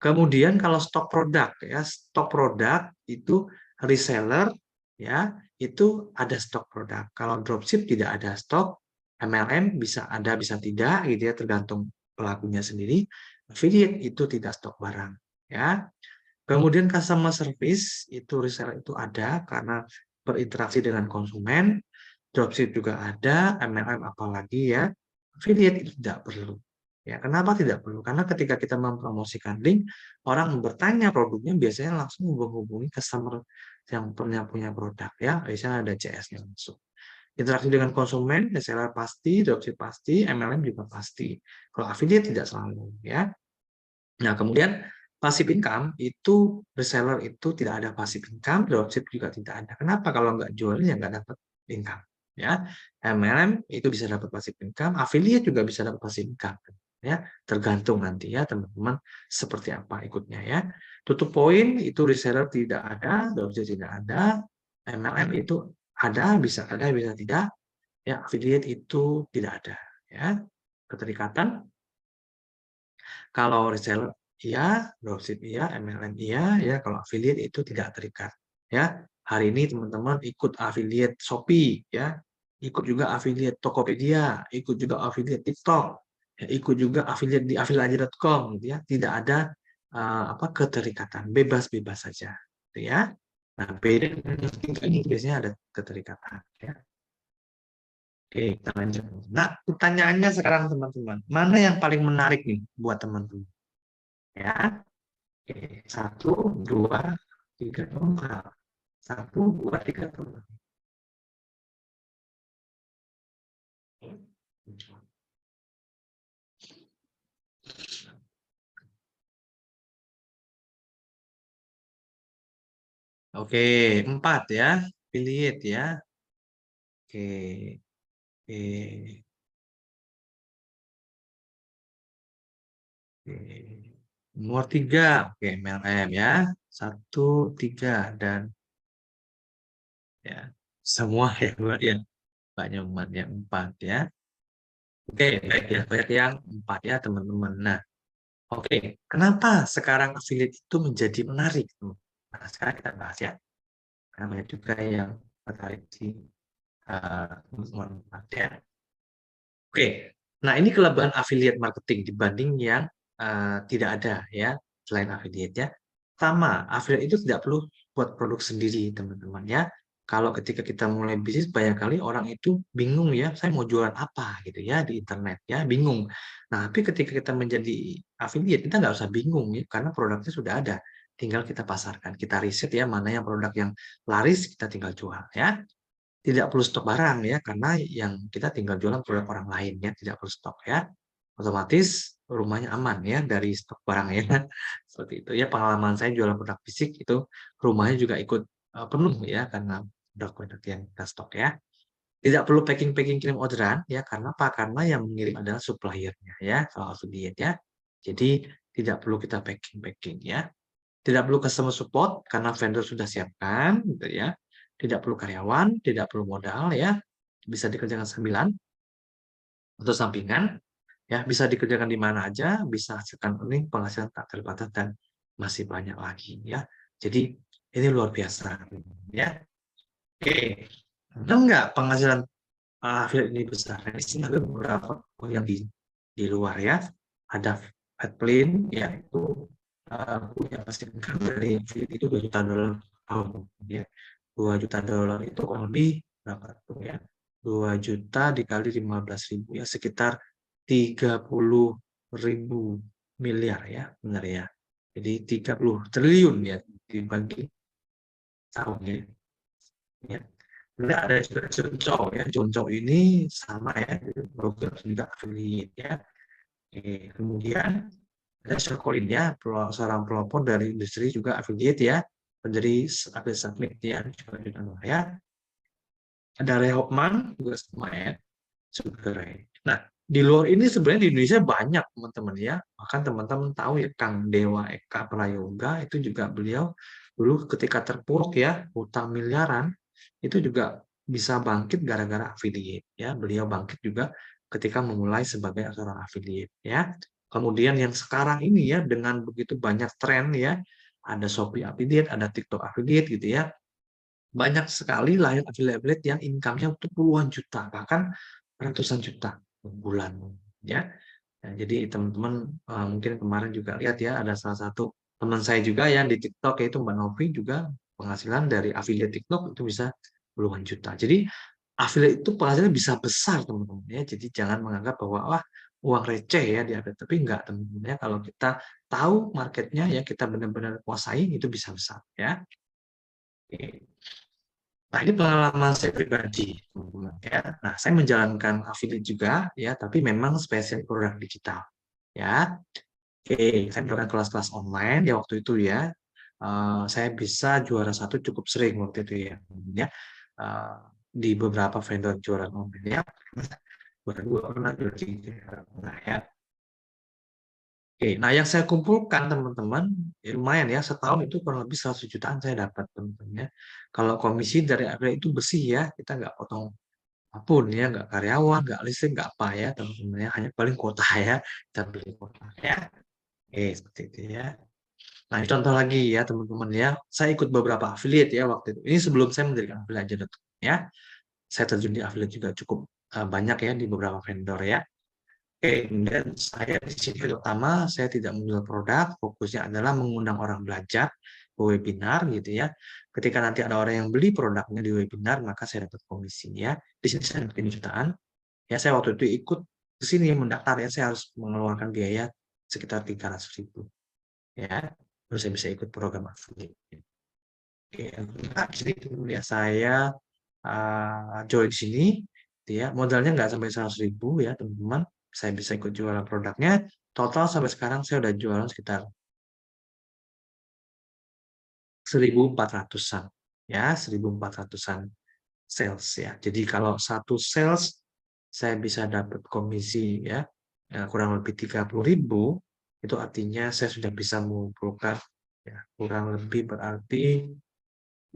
Kemudian kalau stok produk ya, stok produk itu reseller ya, itu ada stok produk. Kalau dropship tidak ada stok, MLM bisa ada bisa tidak gitu ya, tergantung pelakunya sendiri. Affiliate itu tidak stok barang ya. Kemudian customer service itu reseller itu ada karena berinteraksi dengan konsumen. dropship juga ada, MLM apalagi ya, affiliate itu tidak perlu. Ya, kenapa tidak perlu? Karena ketika kita mempromosikan link, orang bertanya produknya biasanya langsung menghubungi customer yang pernah punya produk ya, biasanya ada CS-nya langsung. Interaksi dengan konsumen, reseller pasti, dropship pasti, MLM juga pasti. Kalau affiliate tidak selalu ya. Nah, kemudian passive income itu reseller itu tidak ada passive income, dropship juga tidak ada. Kenapa? Kalau nggak jual ya nggak dapat income. Ya, MLM itu bisa dapat passive income, affiliate juga bisa dapat passive income. Ya, tergantung nanti ya teman-teman seperti apa ikutnya ya. Tutup poin itu reseller tidak ada, dropship tidak ada, MLM itu ada, bisa tidak. Ya, affiliate itu tidak ada. Ya, keterikatan kalau reseller iya, dropship iya, MLM iya, ya kalau affiliate itu tidak terikat. Ya, hari ini teman-teman ikut affiliate Shopee, ya, ikut juga affiliate Tokopedia, ikut juga affiliate TikTok, ya, ikut juga affiliate di affiliate.com, gitu ya. Tidak ada apa keterikatan, bebas-bebas saja, gitu ya. Nah, beda dengan ini biasanya ada keterikatan, ya. Oke, kita lanjut. Nah, pertanyaannya sekarang teman-teman, mana yang paling menarik nih buat teman-teman? Ya, oke. Satu, dua, tiga, empat. Satu, dua, tiga, empat. Oke, empat ya. Pilih ya. Oke, oke, oke. Nomor tiga, oke, MLM ya. Satu, tiga, dan ya semua ya, buat ya. Banyak empat ya, empat ya. Oke, baik ya, banyak yang empat ya teman-teman. Nah, oke, kenapa sekarang affiliate itu menjadi menarik? Nah, sekarang kita bahas ya. Karena banyak juga yang tertarik di teman-teman ya. Oke, nah ini kelebihan affiliate marketing dibanding yang tidak ada ya, selain affiliate ya. Pertama, affiliate itu tidak perlu buat produk sendiri teman-teman ya. Kalau ketika kita mulai bisnis, banyak kali orang itu bingung ya, saya mau jualan apa gitu ya di internet ya, bingung. Nah, tapi ketika kita menjadi affiliate, kita nggak usah bingung ya, karena produknya sudah ada. Tinggal kita pasarkan, kita riset ya, mana yang produk yang laris, kita tinggal jual ya. Tidak perlu stok barang ya, karena yang kita tinggal jualan produk orang lain ya, tidak perlu stok ya. Otomatis rumahnya aman ya dari stok barang ya. Seperti itu ya, pengalaman saya jualan produk fisik itu rumahnya juga ikut penuh ya karena produk-produk yang kita stok ya. Tidak perlu packing-packing kirim orderan ya, karena apa? Karena yang mengirim adalah suppliernya ya, kalau affiliate ya. Jadi tidak perlu kita packing-packing ya. Tidak perlu customer support karena vendor sudah siapkan gitu ya. Tidak perlu karyawan, tidak perlu modal ya. Bisa dikerjakan sambilan atau sampingan ya, bisa dikerjakan di mana aja, bisa hasilkan earning, penghasilan tak terbatas dan masih banyak lagi ya. Jadi ini luar biasa ya. Oke. Ada nggak penghasilan affiliate ini besar? Nah, di sini ada beberapa yang di luar ya. Ada Adplane yaitu punya passive income dari affiliate itu $2 juta tahun ya. $2 juta itu kurang lebih berapa tuh ya? 2 juta dikali 15.000 ya, sekitar 30.000 miliar ya, benar ya. Jadi 30 triliun ya dibagi tahun ya. Ya. Kemudian ada juga Joncok ya. Joncok ini sama ya, program juga affiliate ya. Oke, kemudian ada Shercoin ya, seorang pelopor dari industri juga affiliate ya, menjadi affiliate ya, juga ya. Ada Rehopman juga sama ya, Sugar. Nah, di luar ini sebenarnya di Indonesia banyak teman-teman ya. Bahkan teman-teman tahu ya Kang Dewa Eka Prayoga itu juga beliau dulu ketika terpuruk ya, hutang miliaran, itu juga bisa bangkit gara-gara affiliate ya. Beliau bangkit juga ketika memulai sebagai seorang affiliate ya. Kemudian yang sekarang ini ya dengan begitu banyak tren ya, ada Shopee affiliate, ada TikTok affiliate gitu ya. Banyak sekali lahir affiliate yang income-nya itu puluhan juta, bahkan ratusan juta per bulan ya. Nah, jadi teman-teman mungkin kemarin juga lihat ya, ada salah satu teman saya juga yang di TikTok yaitu Mbak Novi juga penghasilan dari affiliate TikTok itu bisa puluhan juta. Jadi affiliate itu penghasilannya bisa besar teman-teman ya. Jadi jangan menganggap bahwa wah uang receh ya di affiliate, tapi enggak teman-teman ya. Kalau kita tahu marketnya ya, kita benar-benar kuasai, itu bisa besar ya. Oke. Nah, ini pengalaman saya pribadi, teman-teman ya. Nah, saya menjalankan affiliate juga ya, tapi memang spesial produk digital ya. Oke, saya melakukan kelas-kelas online ya waktu itu ya. Saya bisa juara satu cukup sering waktu itu ya, ya. Eh, di beberapa vendor juara online ya. Juara dua pernah, juara tiga pernah ya. Oke, nah yang saya kumpulkan teman-teman, ya lumayan ya, setahun itu kurang lebih 100 jutaan saya dapat teman-teman ya. Kalau komisi dari affiliate itu bersih ya, kita nggak potong apapun ya, nggak karyawan, nggak listrik, nggak apa ya teman-teman ya, hanya paling kuota ya, kita beli kuota ya. Oke, seperti itu ya. Nah, ini contoh lagi ya teman-teman ya. Saya ikut beberapa affiliate ya waktu itu. Ini sebelum saya mendirikan affiliate aja ya. Saya terjun di affiliate juga cukup banyak ya di beberapa vendor ya. Oke, kemudian saya di sini terutama saya tidak menjual produk, fokusnya adalah mengundang orang belajar ke webinar gitu ya. Ketika nanti ada orang yang beli produknya di webinar, maka saya dapat komisi ya. Di sini saya dapat jutaan. Ya, saya waktu itu ikut ke sini mendaftar ya, saya harus mengeluarkan biaya sekitar 300.000 ya. Terus saya bisa ikut program affiliate. Oke, nah, di sini ya saya join di sini, gitu ya. Modalnya nggak sampai 100.000 ya teman-teman. Saya bisa ikut jualan produknya. Total sampai sekarang saya udah jualan sekitar 1.400-an ya, 1.400-an sales ya. Jadi kalau satu sales saya bisa dapat komisi ya, kurang lebih 30.000, itu artinya saya sudah bisa mengumpulkan ya, kurang lebih berarti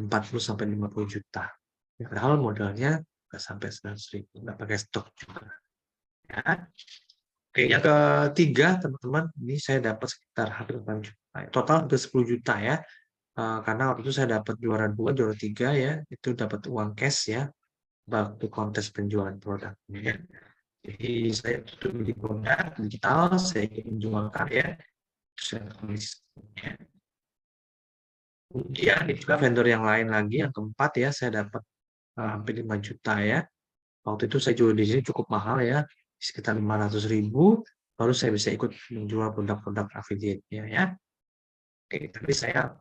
40 sampai 50 juta. Ya, padahal modalnya nggak sampai 100.000, nggak pakai stok juga. Ya. Oke, yang ketiga teman-teman, ini saya dapat sekitar hampir 8 juta. Total hampir 10 juta ya. Karena waktu itu saya dapat juara 2, juara 3 ya, itu dapat uang cash ya, waktu kontes penjualan produk. Ya. Jadi saya tutup di produk digital, saya ingin menjual karya, saya komisi. Kemudian juga vendor yang lain lagi, yang keempat ya, saya dapat hampir 5 juta ya. Waktu itu saya jual di sini cukup mahal ya, sekitar 500.000, baru saya bisa ikut menjual produk-produk affiliate-nya ya. Oke, tapi saya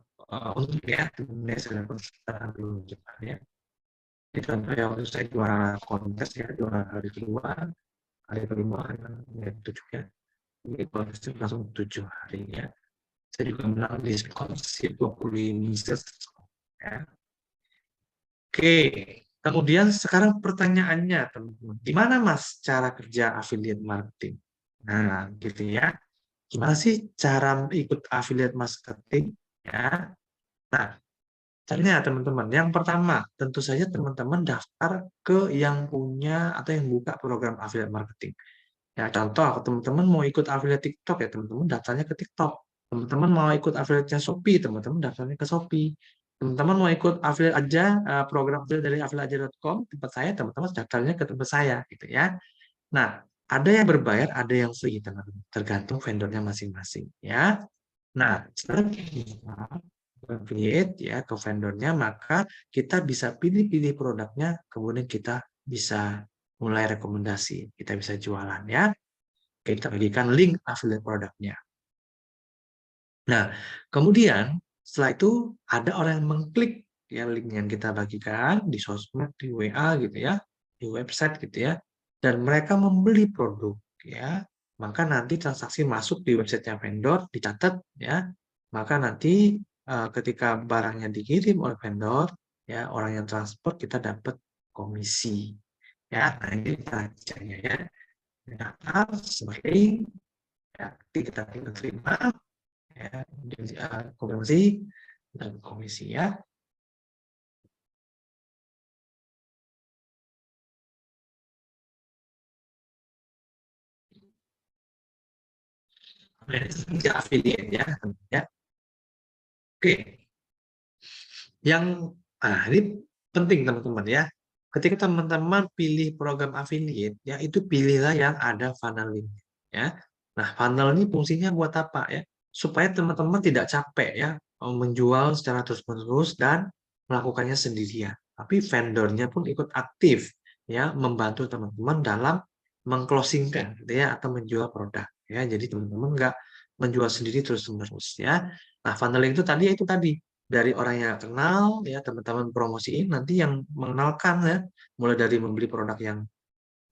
untuk ya, kemudian saya dapat sekitar 20 juta ya. Ini contoh ya, waktu saya juara kontes ya, juara hari kedua, ya, 7 ya. Ini kontes itu langsung 7 hari ya. Saya juga menang di kontes 20 ya. Oke, kemudian sekarang pertanyaannya, teman-teman, gimana Mas cara kerja affiliate marketing? Nah, gitu ya. Gimana sih cara ikut affiliate marketing? Ya. Nah, caranya teman-teman, yang pertama, tentu saja teman-teman daftar ke yang punya atau yang buka program affiliate marketing. Ya, contoh, teman-teman mau ikut affiliate TikTok ya, teman-teman daftarnya ke TikTok. Teman-teman mau ikut affiliate-nya Shopee, teman-teman daftarnya ke Shopee. Teman-teman mau ikut affiliate aja, program affiliate dari affiliateaja.com, tempat saya, teman-teman daftarnya ke tempat saya, gitu ya. Nah, ada yang berbayar, ada yang free, teman-teman. Tergantung vendornya masing-masing, ya. Nah, setelah kita affiliate ya ke vendornya, maka kita bisa pilih-pilih produknya, kemudian kita bisa mulai rekomendasi, kita bisa jualan ya. Kita bagikan link affiliate produknya. Nah, kemudian setelah itu ada orang yang mengklik ya link yang kita bagikan di sosmed, di WA gitu ya, di website gitu ya, dan mereka membeli produk ya, maka nanti transaksi masuk di websitenya vendor dicatat ya, maka nanti ketika barangnya dikirim oleh vendor ya, orang yang transport kita dapat komisi ya. Nah, ini caranya ya, daftar sebagai ya, kita tinggal terima ya, konversi dan komisi ya. Itu affiliate ya, ya. Oke, yang ini penting teman-teman ya. Ketika teman-teman pilih program affiliate, ya itu pilihlah yang ada funneling ya. Nah, funnel ini fungsinya buat apa ya? Supaya teman-teman tidak capek ya menjual secara terus-menerus dan melakukannya sendirian. Tapi vendornya pun ikut aktif ya membantu teman-teman dalam mengclosingkan gitu ya atau menjual produk ya. Jadi teman-teman nggak menjual sendiri terus-menerus ya. Nah, funneling itu tadi dari orang yang kenal ya teman-teman promosiin nanti yang mengenalkan ya, mulai dari membeli produk yang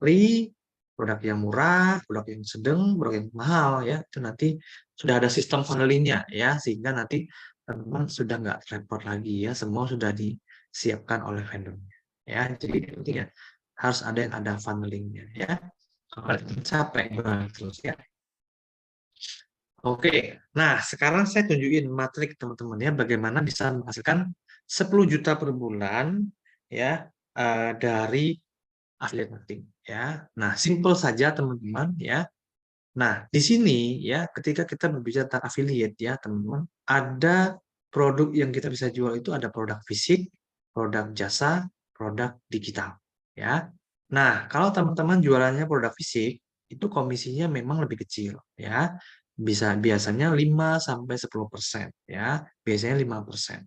free, produk yang murah, produk yang sedang, produk yang mahal ya. Itu nanti sudah ada sistem funnelingnya ya sehingga nanti teman-teman sudah nggak repot lagi ya, semua sudah disiapkan oleh vendornya ya. Jadi intinya harus ada yang ada funnelingnya ya. Kalau capek terus ya. Oke, nah sekarang saya tunjukin matrik teman-teman ya bagaimana bisa menghasilkan 10 juta per bulan ya dari affiliate marketing ya. Nah, simple saja teman-teman ya. Nah, di sini ya ketika kita berbicara tentang affiliate ya teman-teman, ada produk yang kita bisa jual itu ada produk fisik, produk jasa, produk digital ya. Nah, kalau teman-teman jualannya produk fisik, itu komisinya memang lebih kecil ya. Biasanya 5 sampai 10% ya. Biasanya 5%.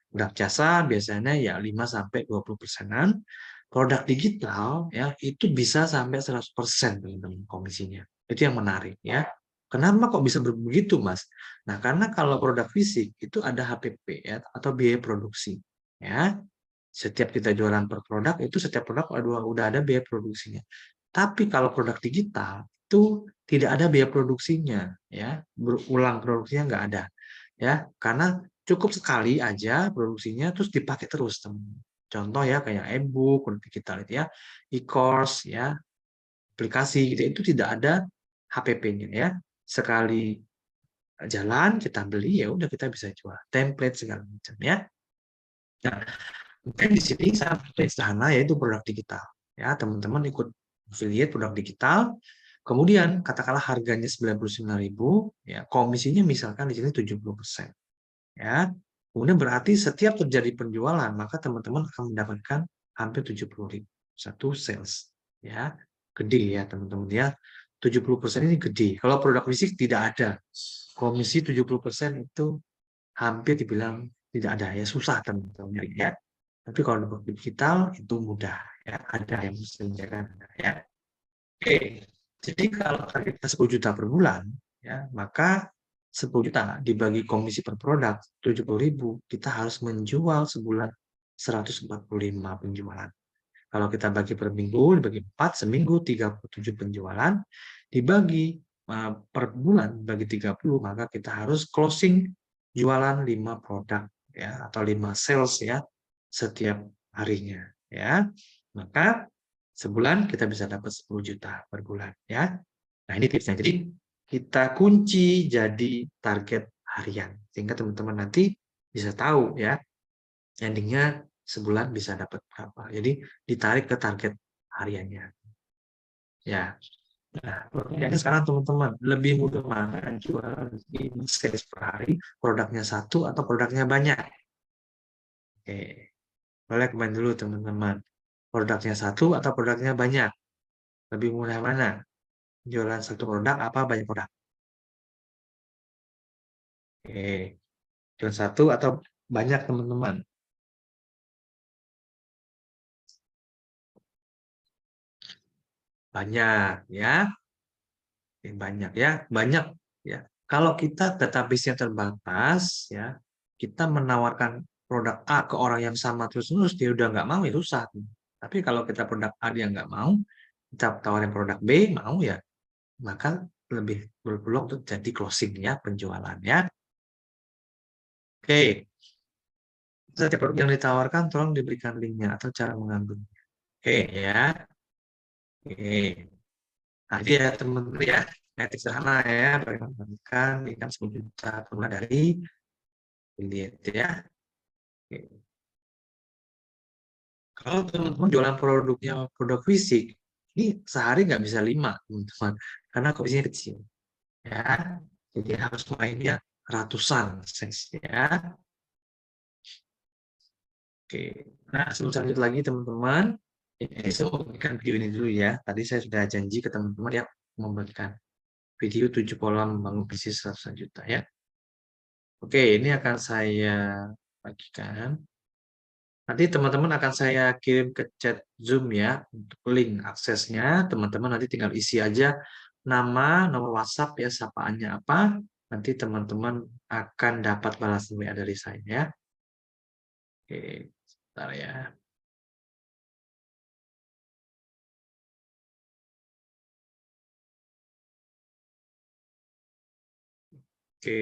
Produk jasa biasanya ya 5 sampai 20%-an. Produk digital ya itu bisa sampai 100% teman-teman komisinya. Itu yang menarik ya. Kenapa kok bisa begitu, Mas? Nah, karena kalau produk fisik itu ada HPP ya atau biaya produksi ya. Setiap kita jualan per produk itu setiap produk udah ada biaya produksinya. Tapi kalau produk digital itu tidak ada biaya produksinya ya. Berulang produksinya nggak ada ya karena cukup sekali aja produksinya terus dipakai terus teman. Contoh ya kayak e-book digital itu ya, e-course ya, aplikasi gitu itu tidak ada HPP-nya ya. Sekali jalan kita beli ya udah kita bisa jual template segala macam ya. Nah, mungkin di sini sangat sederhana yaitu produk digital ya teman-teman ikut affiliate produk digital. Kemudian katakanlah harganya 99.000 ya komisinya misalkan di sini 70%. Ya. Kemudian berarti setiap terjadi penjualan, maka teman-teman akan mendapatkan hampir 70.000 satu sales. Ya. Gede ya, teman-teman ya. 70% ini gede. Kalau produk fisik tidak ada. Komisi 70% itu hampir dibilang tidak ada ya, susah teman-teman ya. Tapi kalau produk digital itu mudah ya, ada yang disediakan ya. Oke. Jadi kalau targetnya 10 juta per bulan ya, maka 10 juta dibagi komisi per produk 70.000 kita harus menjual sebulan 145 penjualan. Kalau kita bagi per minggu, dibagi 4, seminggu 37 penjualan, dibagi per bulan bagi 30, maka kita harus closing jualan 5 produk ya atau 5 sales ya setiap harinya ya. Maka sebulan kita bisa dapat 10 juta per bulan ya. Nah, ini tipsnya. Jadi kita kunci jadi target harian sehingga teman-teman nanti bisa tahu ya endingnya sebulan bisa dapat berapa. Jadi ditarik ke target hariannya. Ya. Nah, pertanyaannya sekarang teman-teman lebih mudah mana jualan ini sales per hari, produknya satu atau produknya banyak? Oke, boleh komen dulu teman-teman. Produknya satu atau produknya banyak? Lebih mudah mana? Jualan satu produk apa banyak produk? Oke, jualan satu atau banyak teman-teman? Banyak ya. Banyak ya, banyak ya. Kalau kita database-nya terbatas ya, kita menawarkan produk A ke orang yang sama terus-menerus dia udah nggak mau ya susah. Tapi kalau kita produk A dia nggak mau, kita tawarin produk B mau ya, maka lebih berpeluang untuk jadi closing ya penjualan ya. Oke, setiap produk yang ditawarkan tolong diberikan linknya atau cara mengambilnya. Oke ya. Oke. Nah, ini ya teman-teman ya, etik sederhana ya, bagaimana ikan 10 juta per bulan dari affiliate ya. Oke. Kalau teman-teman jualan produknya produk fisik, ini sehari nggak bisa 5 teman-teman, karena komisinya kecil ya. Jadi harus mainnya ratusan ya. Oke. Nah, sebelum lanjut lagi teman-teman, ini saya mau memberikan video ini dulu ya. Tadi saya sudah janji ke teman-teman ya memberikan video 7 pola membangun bisnis 100 juta ya. Oke, ini akan saya bagikan. Nanti teman-teman akan saya kirim ke chat Zoom ya, untuk link aksesnya. Teman-teman nanti tinggal isi aja nama, nomor WhatsApp ya, sapaannya apa. Nanti teman-teman akan dapat balasan WA dari saya ya. Oke, sebentar ya. Oke.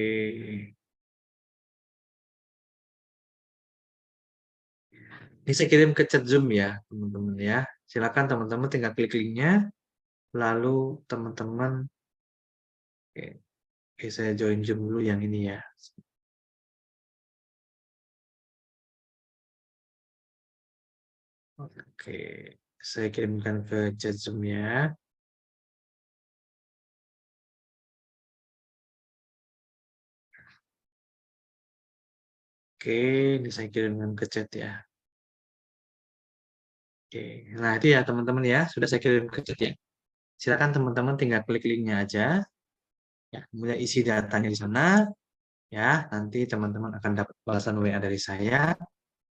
Ini saya kirim ke chat Zoom ya, teman-teman ya. Silakan teman-teman tinggal klik linknya, lalu teman-teman, oke, oke, saya join Zoom dulu yang ini ya. Oke, saya kirimkan ke chat Zoom ya. Oke, ini saya kirimkan ke chat ya. Oke, nah itu ya teman-teman ya, sudah saya kirim ke chat ya. Silakan teman-teman tinggal klik linknya aja, ya, kemudian isi datanya di sana, ya. Nanti teman-teman akan dapat balasan WA dari saya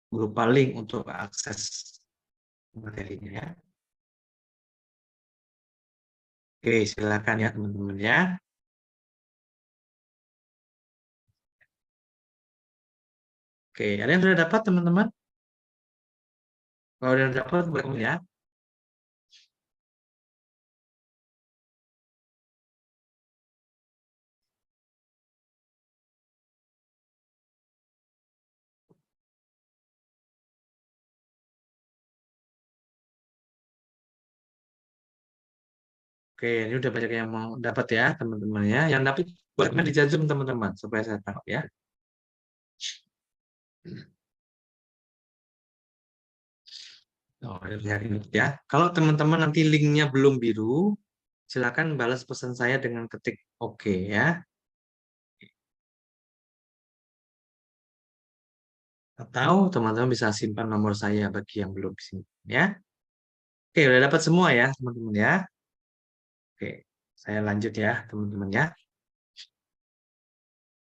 berupa link untuk akses materinya ya. Oke, silakan ya teman-teman ya. Oke, ada yang sudah dapat teman-teman? Kalau udah dapat, boleh ya. Oke, ini udah banyak yang mau dapat ya teman-teman ya. Yang dapat buat di Zoom teman-teman supaya saya tahu ya. Oh, ya. Kalau teman-teman nanti linknya belum biru, silakan balas pesan saya dengan ketik oke ya. Atau teman-teman bisa simpan nomor saya bagi yang belum simpan ya. Oke, udah dapat semua ya teman-teman ya. Oke, saya lanjut ya teman-teman ya.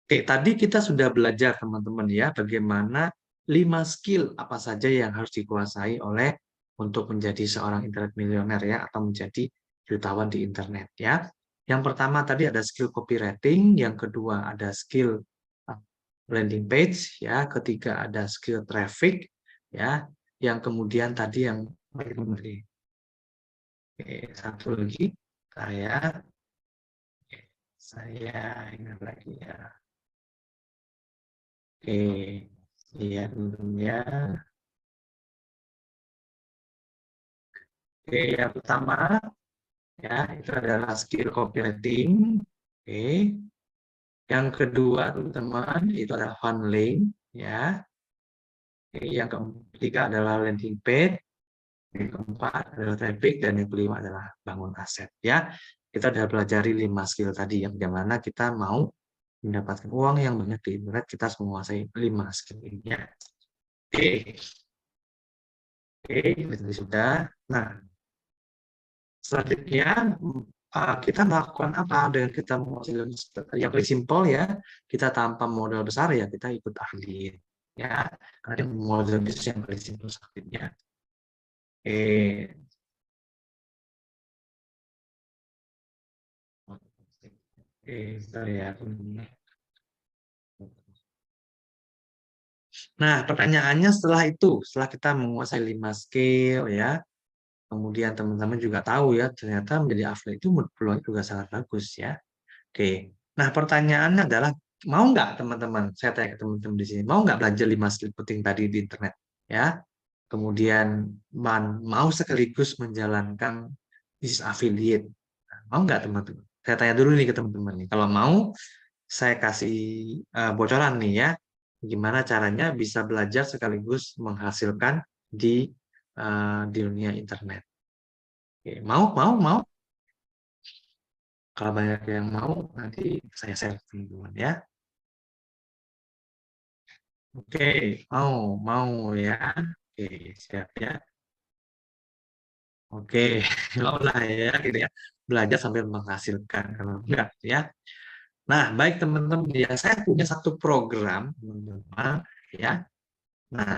Oke, tadi kita sudah belajar teman-teman ya bagaimana 5 skill apa saja yang harus dikuasai oleh untuk menjadi seorang internet milioner ya atau menjadi jutawan di internet ya. Yang pertama tadi ada skill copywriting, yang kedua ada skill uh, landing page ya, ketiga ada skill traffic ya, yang kemudian tadi yang oke, satu lagi saya saya ingat lagi ya. Oke, lihat dulu ya. Oke, yang pertama ya itu adalah skill copywriting. Oke, yang kedua teman-teman itu adalah funneling ya. Oke, yang ketiga adalah landing page, yang keempat adalah traffic, dan yang kelima adalah bangun aset ya. Kita sudah pelajari 5 skill tadi yang bagaimana kita mau mendapatkan uang yang banyak di internet, kita harus menguasai 5 skill ini ya. Oke, oke, itu sudah. Nah, selanjutnya kita melakukan apa dengan kita menghasilkan yang paling simpel ya, kita tanpa modal besar ya kita ikut ahli ya, karena modal bisnis yang paling simpel sakitnya. Saya Nah, pertanyaannya setelah itu, setelah kita menguasai 5 skill ya, kemudian teman-teman juga tahu ya, ternyata menjadi affiliate itu peluang juga sangat bagus ya. Oke. Nah, pertanyaannya adalah mau nggak teman-teman? Saya tanya ke teman-teman di sini, mau nggak belajar 5 skill penting tadi di internet? Ya. Kemudian mau sekaligus menjalankan bisnis affiliate. Nah, mau nggak teman-teman? Saya tanya dulu nih ke teman-teman nih. Kalau mau, saya kasih bocoran nih ya. Gimana caranya bisa belajar sekaligus menghasilkan di dunia internet. Oke, mau. Kalau banyak yang mau, nanti saya share teman-teman ya. Oke, mau ya. Oke, siap ya. Oke, mau lah ya, gitu ya. Belajar sambil menghasilkan, kalau enggak ya. Nah, baik teman-teman, ya saya punya satu program, teman-teman, ya. Nah,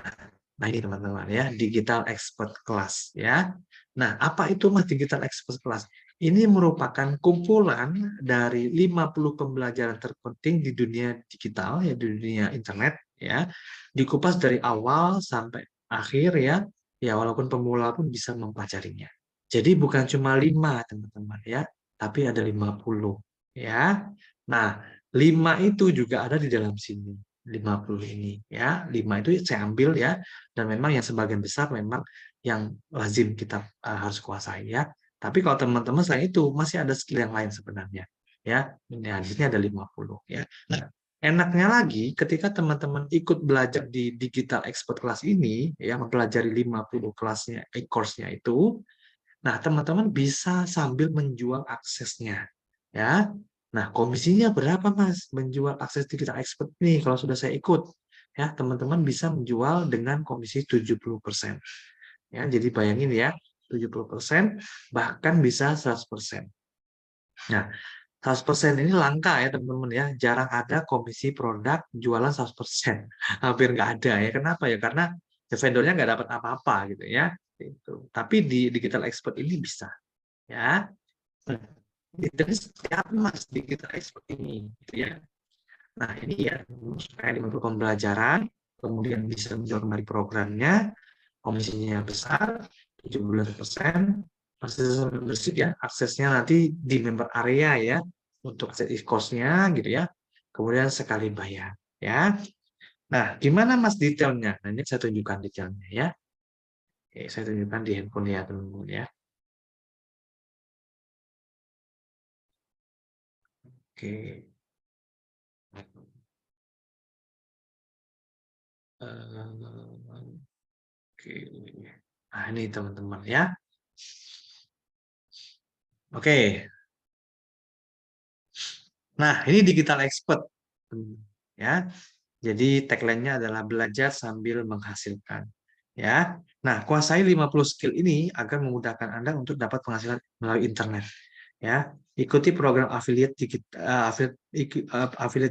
Nah, ini teman-teman ya, Digital Expert Class ya. Nah, apa itu Mas Digital Expert Class? Ini merupakan kumpulan dari 50 pembelajaran terpenting di dunia digital ya, di dunia internet ya. Dikupas dari awal sampai akhir ya. Ya, walaupun pemula pun bisa mempelajarinya. Jadi bukan cuma 5 teman-teman ya, tapi ada 50 ya. Nah, 5 itu juga ada di dalam sini. 50 ini ya. 5 itu saya ambil ya, dan memang yang sebagian besar memang yang lazim kita harus kuasai ya. Tapi kalau teman-teman selain itu masih ada skill yang lain sebenarnya ya. Ini hadisnya ada 50 ya. Nah, enaknya lagi ketika teman-teman ikut belajar di Digital Expert Class ini ya, mempelajari 50 kelasnya, course-nya itu. Nah, teman-teman bisa sambil menjual aksesnya ya. Nah, komisinya berapa Mas menjual akses Digital Expert nih kalau sudah saya ikut? Ya, teman-teman bisa menjual dengan komisi 70%. Ya, jadi bayangin ya, 70% bahkan bisa 100%. Nah, 100% ini langka ya teman-teman ya. Jarang ada komisi produk jualan 100%. Hampir nggak ada ya. Kenapa ya? Karena ya vendornya nggak dapat apa-apa gitu ya. Itu. Tapi di Digital Expert ini bisa ya. Nah, jadi seperti apa Mas Digital Expert ini gitu ya. Nah, ini ya supaya untuk pembelajaran, kemudian bisa menjual kembali programnya, komisinya besar, 17%, akses bersih ya, aksesnya nanti di member area ya, untuk akses e-course-nya gitu ya, kemudian sekali bayar ya. Nah, gimana Mas detailnya? Nah, ini saya tunjukkan detailnya ya. Oke, saya tunjukkan di handphone ya teman-teman ya. Oke. Oke. Nah, ini teman-teman ya. Oke. Nah, ini Digital Expert. Ya. Jadi tagline-nya adalah belajar sambil menghasilkan. Ya. Nah, kuasai 50 skill ini agar memudahkan Anda untuk dapat penghasilan melalui internet. Ya. Ikuti program affiliate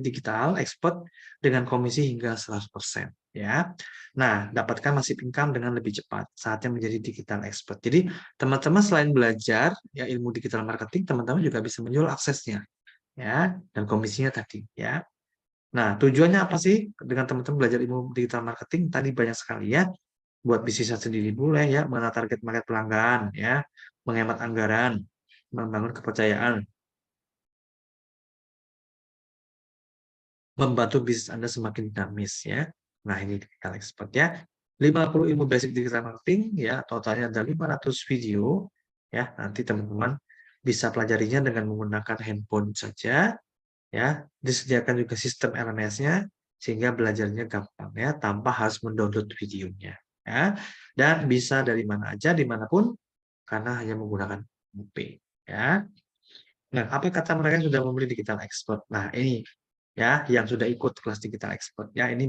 digital expert dengan komisi hingga 100%. Ya. Nah, dapatkan masif income dengan lebih cepat. Saatnya menjadi digital expert. Jadi, teman-teman selain belajar ya ilmu digital marketing, teman-teman juga bisa menjual aksesnya ya dan komisinya tadi ya. Nah, tujuannya apa sih dengan teman-teman belajar ilmu digital marketing? Tadi banyak sekali ya. Buat bisnisnya sendiri boleh ya, menata target market pelanggan ya, menghemat anggaran, membangun kepercayaan, membantu bisnis Anda semakin dinamis ya. Nah, ini digital expert ya. 50 ilmu basic digital marketing ya, totalnya ada 500 video ya. Nanti teman-teman bisa pelajarinya dengan menggunakan handphone saja ya. Disediakan juga sistem LMS-nya sehingga belajarnya gampang ya, tanpa harus mendownload videonya ya. Dan bisa dari mana aja dimanapun karena hanya menggunakan HP ya. Nah, apa kata mereka yang sudah membeli digital expert? Nah, ini ya yang sudah ikut kelas digital expert ya, ini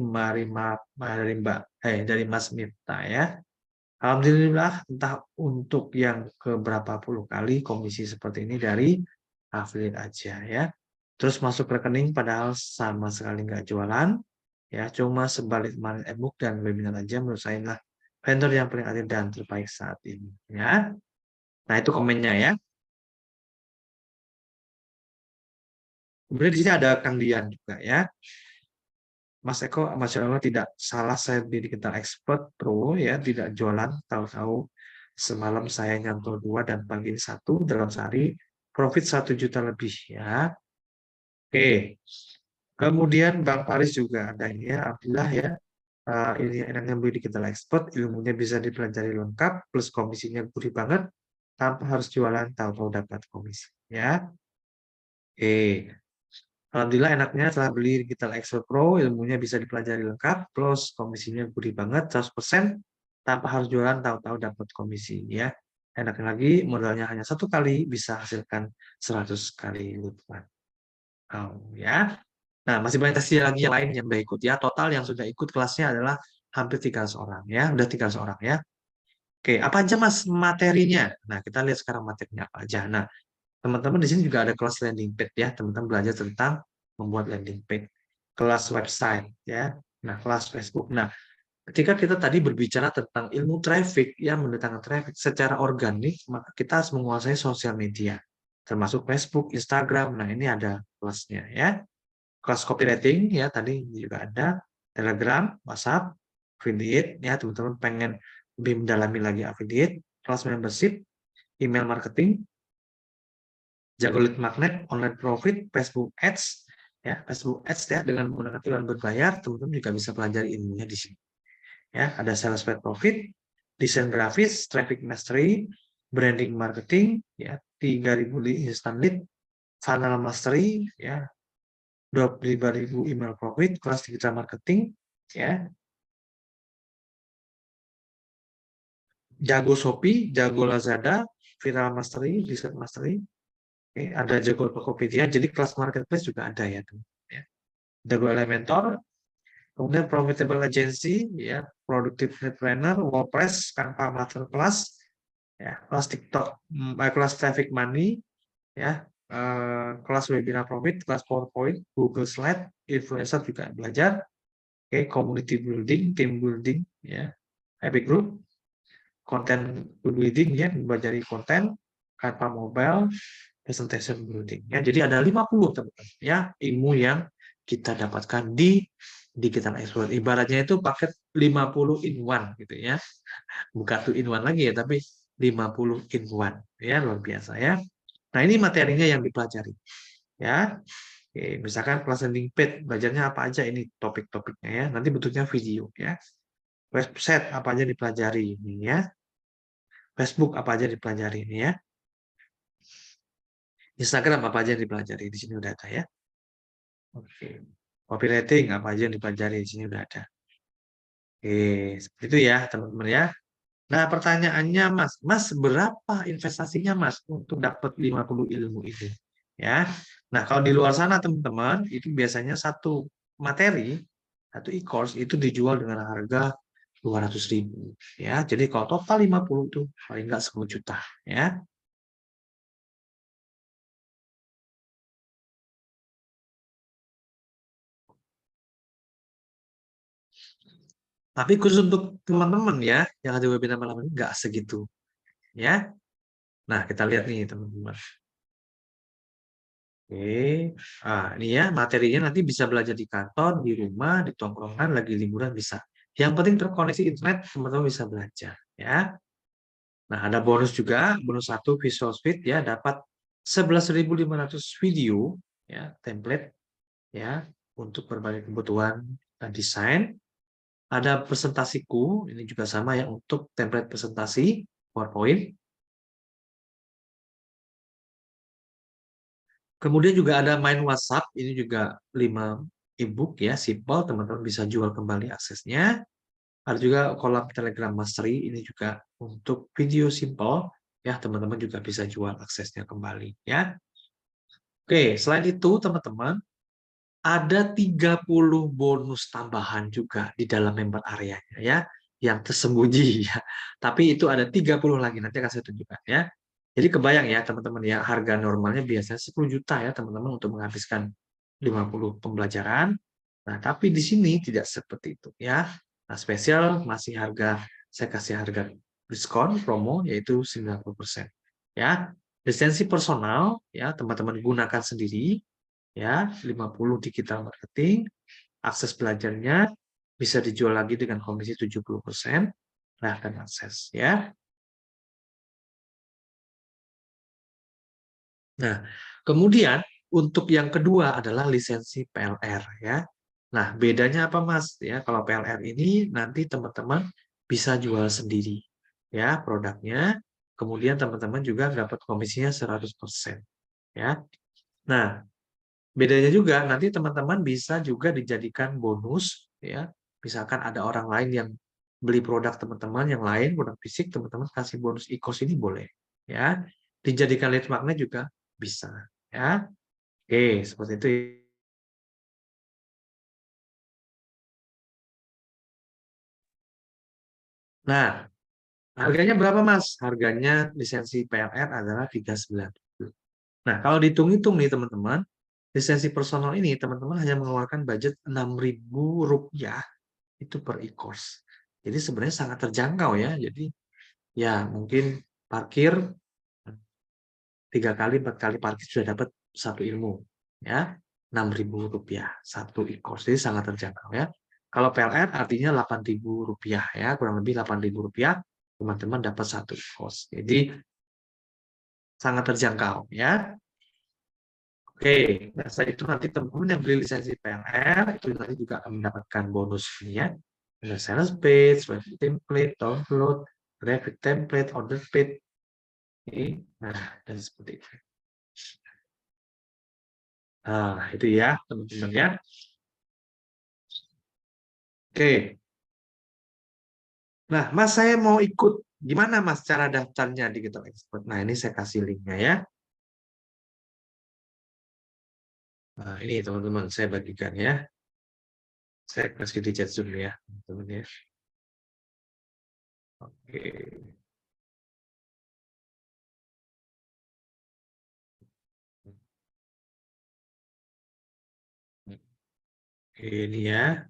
dari Mas Mirta ya. Alhamdulillah, entah untuk yang keberapa puluh kali komisi seperti ini dari affiliate aja ya. Terus masuk rekening padahal sama sekali nggak jualan, ya cuma sebalik kemarin ebook dan webinar aja, menurut saya lah vendor yang paling adil dan terbaik saat ini ya. Nah, itu komennya ya. Kemudian di sini ada Kang Dian juga ya. Mas Eko, Masya Allah tidak salah, saya di Digital Expert Pro ya, tidak jualan, tahu-tahu semalam saya nyantol 2 dan pagi ini 1 dalam sehari, profit 1 juta lebih ya. Oke. Kemudian Bang Paris juga ada ini ya, Alhamdulillah ya. Ini enaknya beli Digital Expert, ilmunya bisa dipelajari lengkap, plus komisinya gurih banget, tanpa harus jualan, tahu-tahu dapat komisi ya. Oke. Alhamdulillah enaknya setelah beli Digital Excel Pro, ilmunya bisa dipelajari lengkap, plus komisinya gurih banget, 100%, tanpa harus jualan, tahu-tahu dapat komisi ya. Enaknya lagi, modalnya hanya 1 kali, bisa hasilkan 100 kali lipat. Oh, ya. Nah, masih banyak tes lagi yang lain yang udah ikut ya. Total yang sudah ikut kelasnya adalah hampir 300 orang ya, udah 300 orang ya. Oke, apa aja Mas materinya? Nah, kita lihat sekarang materinya apa aja. Nah, teman-teman di sini juga ada kelas landing page ya, teman-teman belajar tentang membuat landing page, kelas website ya, nah kelas Facebook. Nah, Ketika kita tadi berbicara tentang ilmu traffic, ya mendatangkan traffic secara organik, maka kita harus menguasai sosial media, termasuk Facebook, Instagram. Nah, ini ada kelasnya ya. Kelas copywriting ya tadi juga ada, Telegram, WhatsApp, affiliate ya teman-teman pengen lebih mendalami lagi affiliate, kelas membership, email marketing, jago lead magnet, online profit, Facebook Ads ya, Facebook Ads ya dengan menggunakan iklan berbayar, teman-teman juga bisa pelajari ilmunya di sini. Ya, ada sales paid profit, desain grafis, traffic mastery, branding marketing ya, 3.000 instant lead, funnel mastery ya, 25.000 email profit, kelas digital marketing ya, jago Shopee, jago Lazada, viral mastery, desain mastery, ada jago Tokopedia, jadi kelas marketplace juga ada ya tuh ya. Jago Elementor, kemudian profitable agency ya, productive planner, WordPress, Canva masterclass ya, kelas TikTok, kelas traffic money ya, kelas webinar profit, kelas PowerPoint, Google Slide, influencer juga belajar, community building, team building ya, epic group, content building ya, belajar konten, Canva mobile, presentation building ya. Jadi ada 50 teman-teman ya ilmu yang kita dapatkan di digital expert. Ibaratnya itu paket 50 in one gitu ya. Bukan 2 in one lagi ya, tapi 50 in one ya, luar biasa ya. Nah, ini materinya yang dipelajari ya. Oke, misalkan kelas landing page belajarnya apa aja, ini topik-topiknya ya. Nanti bentuknya video ya. Website apa aja dipelajari ini ya. Facebook apa aja dipelajari ini ya. Instagram apa aja yang dipelajari di sini udah ada ya. Oke. Copywriting apa aja yang dipelajari di sini udah ada. Oke, seperti itu ya teman-teman ya. Nah, pertanyaannya Mas berapa investasinya Mas untuk dapat 50 ilmu ini? Ya. Nah, kalau di luar sana teman-teman, itu biasanya satu materi, satu e-course itu dijual dengan harga 200.000 ya. Jadi kalau total 50 itu paling nggak 10 juta ya. Tapi khusus untuk teman-teman ya yang ada webinar malam ini nggak segitu ya. Nah, kita lihat nih teman-teman. Oke, ini ya materinya nanti bisa belajar di kantor, di rumah, di tongkrongan, lagi liburan bisa. Yang penting terkoneksi internet, teman-teman bisa belajar ya. Nah, ada bonus juga, bonus satu Visual Suite ya, dapat 11.500 video ya, template ya untuk berbagai kebutuhan desain. Ada presentasiku, ini juga sama ya untuk template presentasi PowerPoint. Kemudian juga ada main WhatsApp, ini juga 5 ebook ya, simple, teman-teman bisa jual kembali aksesnya. Ada juga kolam Telegram Mastery, ini juga untuk video simple, ya teman-teman juga bisa jual aksesnya kembali ya. Oke, selain itu teman-teman, ada 30 bonus tambahan juga di dalam member areanya ya, yang tersembunyi ya. Tapi itu ada 30 lagi, nanti akan saya tunjukkan ya. Jadi kebayang ya teman-teman ya, harga normalnya biasanya 10 juta ya teman-teman untuk menghabiskan 50 pembelajaran. Nah, tapi di sini tidak seperti itu ya. Nah, spesial masih harga, saya kasih harga diskon promo yaitu 90% ya. Lisensi personal ya, teman-teman gunakan sendiri ya, 50 digital marketing, akses belajarnya bisa dijual lagi dengan komisi 70%, silahkan akses ya. Nah, kemudian untuk yang kedua adalah lisensi PLR ya. Nah, bedanya apa Mas? Ya, kalau PLR ini nanti teman-teman bisa jual sendiri ya produknya. Kemudian teman-teman juga dapat komisinya 100% ya. Nah, bedanya juga nanti teman-teman bisa juga dijadikan bonus ya. Misalkan ada orang lain yang beli produk teman-teman yang lain, produk fisik, teman-teman kasih bonus e-course ini boleh ya. Dijadikan lead magnet juga bisa ya. Oke, seperti itu. Nah, harganya berapa Mas? Harganya lisensi PLR adalah 390. Nah, kalau dihitung-hitung nih teman-teman, lisensi personal ini teman-teman hanya mengeluarkan budget 6.000 rupiah itu per e-course. Jadi sebenarnya sangat terjangkau ya. Jadi ya mungkin parkir 3 kali 4 kali parkir sudah dapat satu ilmu ya. Rp6.000 satu e-course, jadi sangat terjangkau ya. Kalau PLN artinya Rp8.000 ya, kurang lebih Rp8.000 teman-teman dapat satu e-course. Jadi sangat terjangkau ya. Oke, nah setelah itu nanti teman-teman yang beli lisensi PLR itu nanti juga akan mendapatkan bonus ini ya. Ada sales page, website template, download, graphic template, order page. Nah, dan seperti itu. Nah, itu ya teman-teman ya. Oke. Nah, Mas saya mau ikut. Gimana Mas cara daftarnya di Digital Expert? Nah, ini saya kasih linknya ya. Nah, ini teman-teman saya bagikan ya. Saya kasih di chat Zoom ya, teman-teman ya. Oke. Oke, ini ya.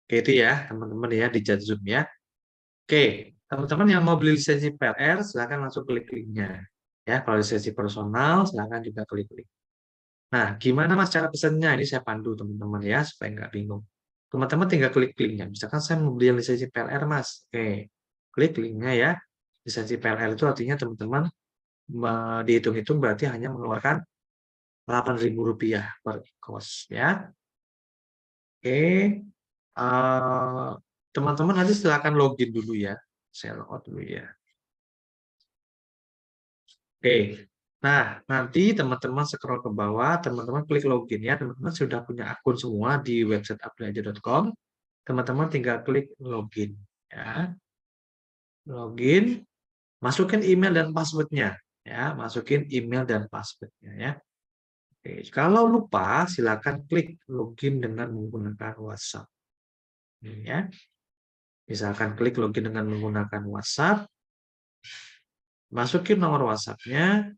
Oke, itu ya, teman-teman ya di chat Zoom ya. Oke, teman-teman yang mau beli lisensi PLR, silahkan langsung klik linknya. Ya, kalau lisensi personal, silahkan juga klik link. Nah, gimana Mas cara pesannya? Ini saya pandu teman-teman ya, supaya nggak bingung. Teman-teman tinggal klik linknya. Misalkan saya mau beli lisensi PLR, Mas. Oke, klik linknya ya. Lisensi PLR itu artinya teman-teman dihitung-hitung berarti hanya mengeluarkan Rp8.000 per kos ya. Oke, teman-teman nanti silakan login dulu ya. Saya logout dulu ya. Oke. Nah, nanti teman-teman scroll ke bawah, teman-teman klik login ya. Teman-teman sudah punya akun semua di website apply-aja.com. Teman-teman tinggal klik login ya. Login, masukin email dan passwordnya ya. Masukin email dan passwordnya ya. Oke. Kalau lupa, silakan klik login dengan menggunakan WhatsApp. Ini ya. Misalkan klik login dengan menggunakan WhatsApp, masukin nomor WhatsApp-nya,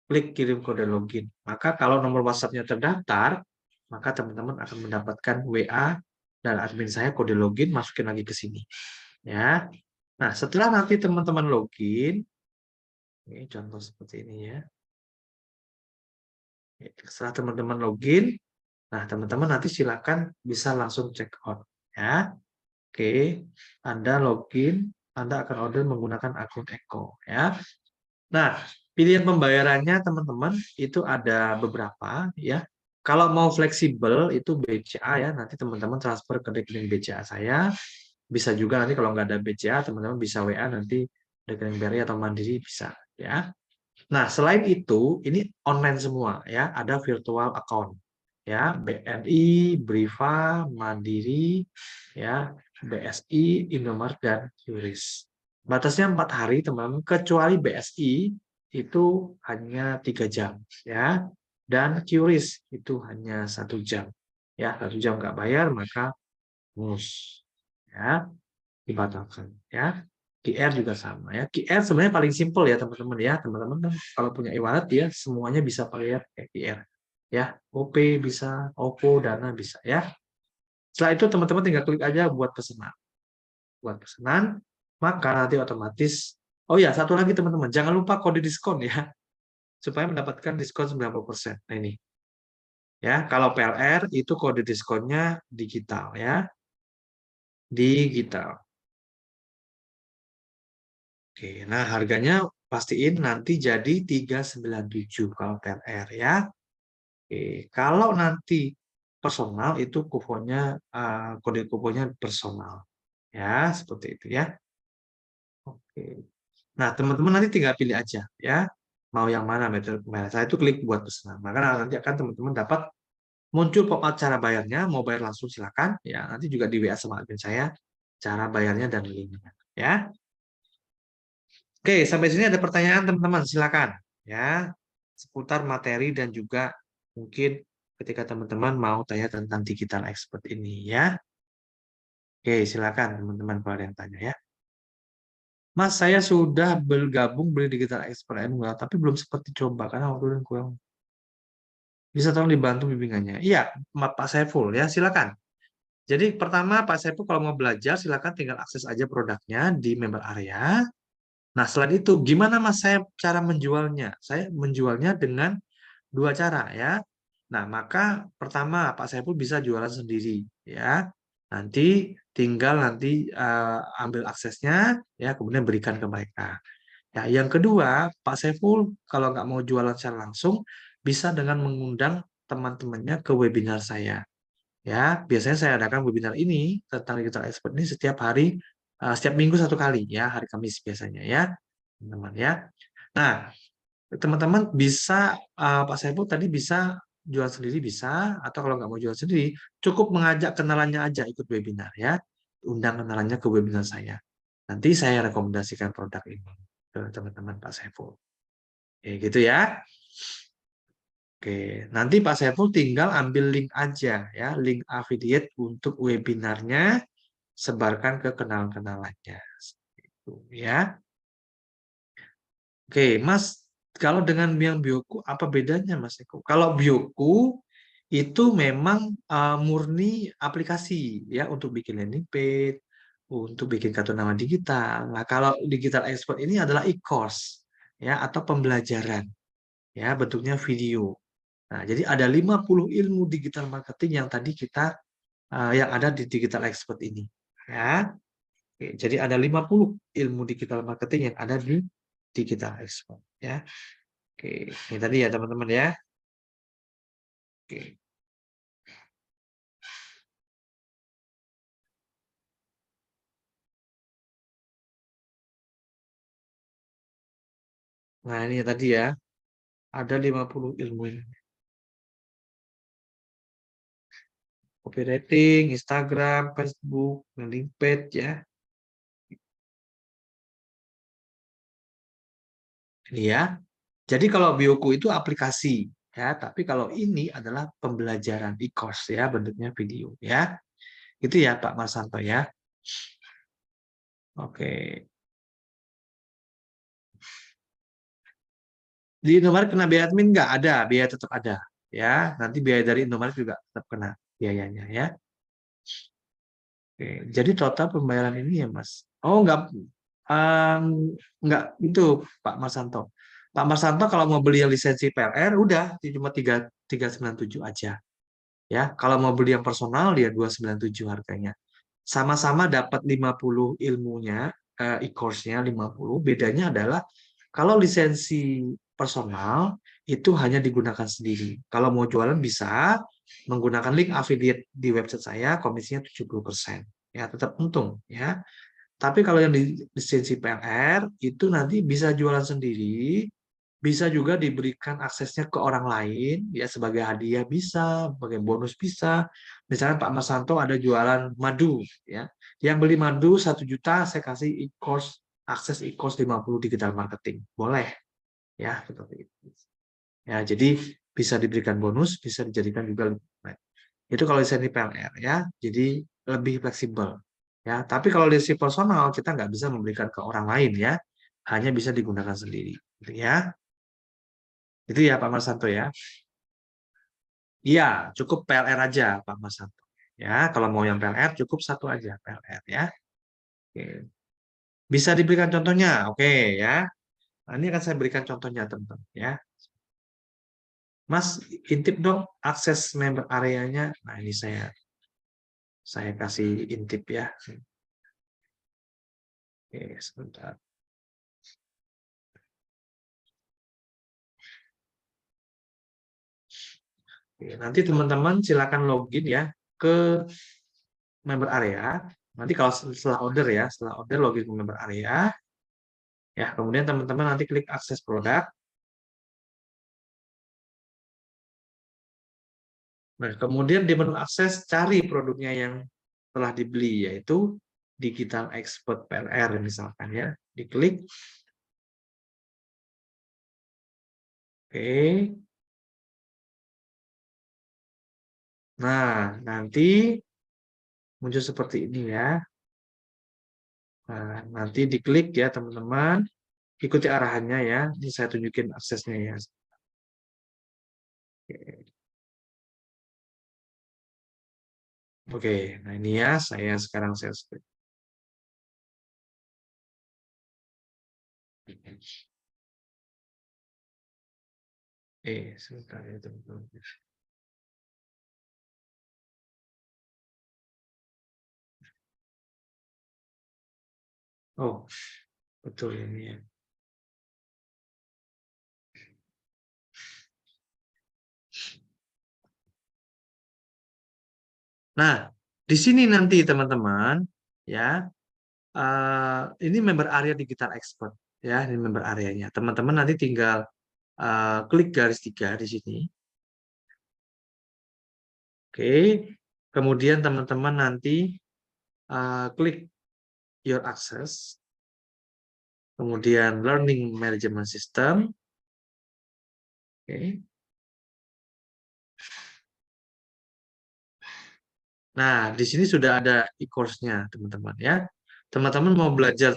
klik kirim kode login. Maka kalau nomor WhatsApp-nya terdaftar, maka teman-teman akan mendapatkan WA dan admin saya kode login, masukin lagi ke sini. Ya. Nah, setelah nanti teman-teman login, ini contoh seperti ini ya. Setelah teman-teman login, nah teman-teman nanti silakan bisa langsung check out ya. Oke, Anda login, Anda akan order menggunakan akun Eko ya. Nah, pilihan pembayarannya teman-teman itu ada beberapa ya. Kalau mau fleksibel itu BCA ya, nanti teman-teman transfer ke rekening BCA saya. Bisa juga nanti kalau nggak ada BCA, teman-teman bisa WA nanti rekening BRI atau Mandiri bisa ya. Nah, selain itu, ini online semua ya, ada virtual account ya, BNI, Briva, Mandiri, ya, BSI, Indomaret dan QRIS. Batasnya 4 hari, teman-teman, kecuali BSI itu hanya 3 jam ya, dan QRIS itu hanya 1 jam ya, 1 jam nggak bayar maka mus ya dibatalkan ya. QR juga sama ya. QR sebenarnya paling simpel ya teman-teman ya. Teman-teman kan kalau punya e-wallet ya semuanya bisa pakai QR ya. OP bisa, OVO, Dana bisa ya. Setelah itu teman-teman tinggal klik aja buat pesanan. Buat pesanan, maka nanti otomatis. Oh ya, satu lagi teman-teman, jangan lupa kode diskon ya supaya mendapatkan diskon 90%. Nah ini ya, kalau PLR itu kode diskonnya digital ya. Digital. Oke, nah harganya pastiin nanti jadi 397 kalau PLR ya. Oke, kalau nanti personal itu kuponnya kode kuponnya personal. Ya, seperti itu ya. Oke. Nah, teman-teman nanti tinggal pilih aja ya. Mau yang mana metode pembayaran. Saya itu klik buat pesanan. Maka nanti akan teman-teman dapat muncul pop-up cara bayarnya, mau bayar langsung silakan ya. Nanti juga di WA sama admin saya cara bayarnya dan linknya ya. Oke, sampai sini ada pertanyaan teman-teman, silakan ya. Seputar materi dan juga mungkin ketika teman-teman mau tanya tentang digital expert ini ya. Oke, silakan teman-teman kalau ada yang tanya ya. Mas, saya sudah bergabung beli digital expert MUA, tapi belum sempat dicoba karena waktu itu kurang. Bisa tolong dibantu bimbingannya. Iya, Pak Saiful ya, silakan. Jadi pertama Pak Saiful kalau mau belajar silakan tinggal akses aja produknya di member area. Nah, selain itu gimana Mas saya cara menjualnya? Saya menjualnya dengan dua cara ya. Nah, maka pertama Pak Saiful bisa jualan sendiri ya. Nanti tinggal ambil aksesnya ya, kemudian berikan ke mereka. Ya, yang kedua, Pak Saiful kalau nggak mau jualan secara langsung, bisa dengan mengundang teman-temannya ke webinar saya. Ya, biasanya saya adakan webinar ini tentang digital expert ini setiap hari, setiap minggu satu kali ya, hari Kamis biasanya ya, teman-teman ya. Nah, teman-teman bisa Pak Saiful tadi bisa jual sendiri bisa, atau kalau nggak mau jual sendiri, cukup mengajak kenalannya aja ikut webinar ya, undang kenalannya ke webinar saya. Nanti saya rekomendasikan produk ini ke teman-teman Pak Saiful. Oke, gitu ya. Oke, nanti Pak Saiful tinggal ambil link aja ya, link affiliate untuk webinarnya, sebarkan ke kenalan-kenalannya. Itu ya. Oke, Mas, kalau dengan yang Bioku apa bedanya Mas Eko? Kalau Bioku itu memang murni aplikasi ya untuk bikin landing page, untuk bikin kartu nama digital. Nah, kalau digital expert ini adalah e-course ya atau pembelajaran ya bentuknya video. Nah, jadi ada 50 ilmu digital marketing yang tadi yang ada di digital expert ini. Ya. Oke, jadi ada 50 ilmu digital marketing yang ada di digital expert. Ya. Oke, ini tadi ya teman-teman ya. Oke. Nah, ini tadi ya. Ada 50 ilmu ini. Copywriting, Instagram, Facebook, landing page ya. Ini ya. Jadi kalau Bioku itu aplikasi ya, tapi kalau ini adalah pembelajaran e-course ya, bentuknya video ya. Itu ya Pak Marsanto ya. Oke. Di Indomaret kena biaya admin nggak? Ada, biaya tetap ada. Ya, nanti biaya dari Indomaret juga tetap kena biayanya ya. Oke, jadi total pembayaran ini ya Mas. Oh em, nggak itu Pak Marsanto. Pak Marsanto kalau mau beli yang lisensi PLR udah cuma 397 aja. Ya, kalau mau beli yang personal dia 297 harganya. Sama-sama dapat 50 ilmunya, e-course-nya 50. Bedanya adalah kalau lisensi personal itu hanya digunakan sendiri. Kalau mau jualan bisa menggunakan link affiliate di website saya, komisinya 70%. Ya, tetap untung ya. Tapi kalau yang di lisensi PLR itu nanti bisa jualan sendiri, bisa juga diberikan aksesnya ke orang lain, ya sebagai hadiah bisa, sebagai bonus bisa. Misalnya Pak Mas Santo ada jualan madu, ya. Yang beli madu 1 juta, saya kasih e-course, akses e-course 50 digital marketing. Boleh, ya seperti itu. Ya, jadi bisa diberikan bonus, bisa dijadikan juga lebih baik. Itu kalau lisensi PLR ya, jadi lebih fleksibel. Ya, tapi kalau lisensi personal kita nggak bisa memberikan ke orang lain ya, hanya bisa digunakan sendiri. Gitu ya. Itu ya Pak Marsanto ya. Iya, cukup PLR aja Pak Marsanto. Ya, kalau mau yang PLR cukup satu aja PLR ya. Oke. Bisa diberikan contohnya, oke ya. Nah, ini akan saya berikan contohnya teman-teman ya. Mas, intip dong akses member areanya. Nah, ini saya kasih intip ya. Oke, sebentar. Oke, nanti teman-teman silakan login ya ke member area. Nanti kalau setelah order login ke member area. Ya, kemudian teman-teman nanti klik akses produk. Nah, kemudian di menu akses cari produknya yang telah dibeli, yaitu Digital Expert PLR misalkan ya. Diklik. Oke. Nah, nanti muncul seperti ini ya. Nah, nanti diklik ya teman-teman. Ikuti arahannya ya. Ini saya tunjukin aksesnya ya. Oke. Oke, nah ini ya, saya sekarang share screen. Sebentar ya teman-teman. Oh, betul ini ya. Nah, di sini nanti teman-teman, ya, ini member area digital expert, ya, ini member areanya. Teman-teman nanti tinggal klik garis 3 di sini. Oke, kemudian teman-teman nanti klik your access, kemudian learning management system. Oke. Nah, di sini sudah ada e-course-nya, teman-teman ya. Teman-teman mau belajar,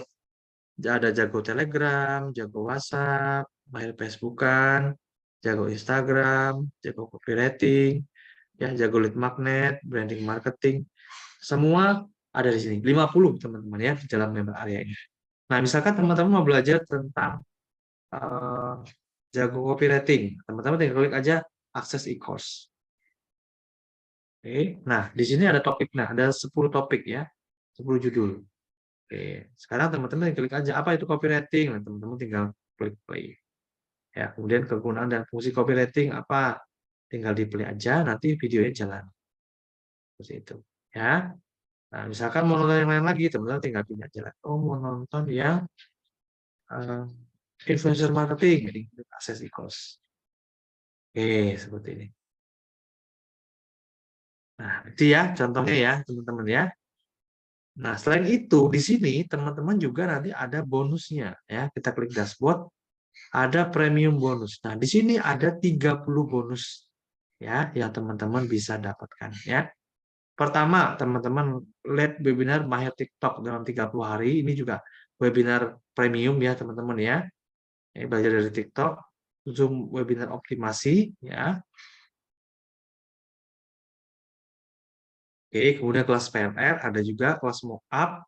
ada jago Telegram, jago WhatsApp, main Facebookan, jago Instagram, jago copywriting, ya, jago lead magnet, branding marketing, semua ada di sini. 50 teman-teman ya di dalam member area ini. Nah, misalkan teman-teman mau belajar tentang eh, jago copywriting, teman-teman tinggal klik aja akses e-course. Oke. Nah, di sini ada topik. Nah, ada 10 topik ya. 10 judul. Oke. Sekarang teman-teman klik aja apa itu copywriting. Nah, teman-teman tinggal klik play. Ya, kemudian kegunaan dan fungsi copywriting apa? Tinggal di play aja, nanti videonya jalan. Seperti itu. Ya. Nah, misalkan mau nonton yang lain lagi, teman-teman tinggal pindah jalan. Oh, mau nonton yang uh, influencer marketing, jadi akses e-course. Oke, seperti ini. Nah, itu ya contohnya ya, teman-teman ya. Nah, selain itu, di sini teman-teman juga nanti ada bonusnya ya. Kita klik dashboard, ada premium bonus. Nah, di sini ada 30 bonus ya yang teman-teman bisa dapatkan ya. Pertama, teman-teman lihat webinar Mahir TikTok dalam 30 hari. Ini juga webinar premium ya, teman-teman ya. Ini belajar dari TikTok, Zoom webinar optimasi ya. Oke, kemudian kelas PNR ada juga kelas mockup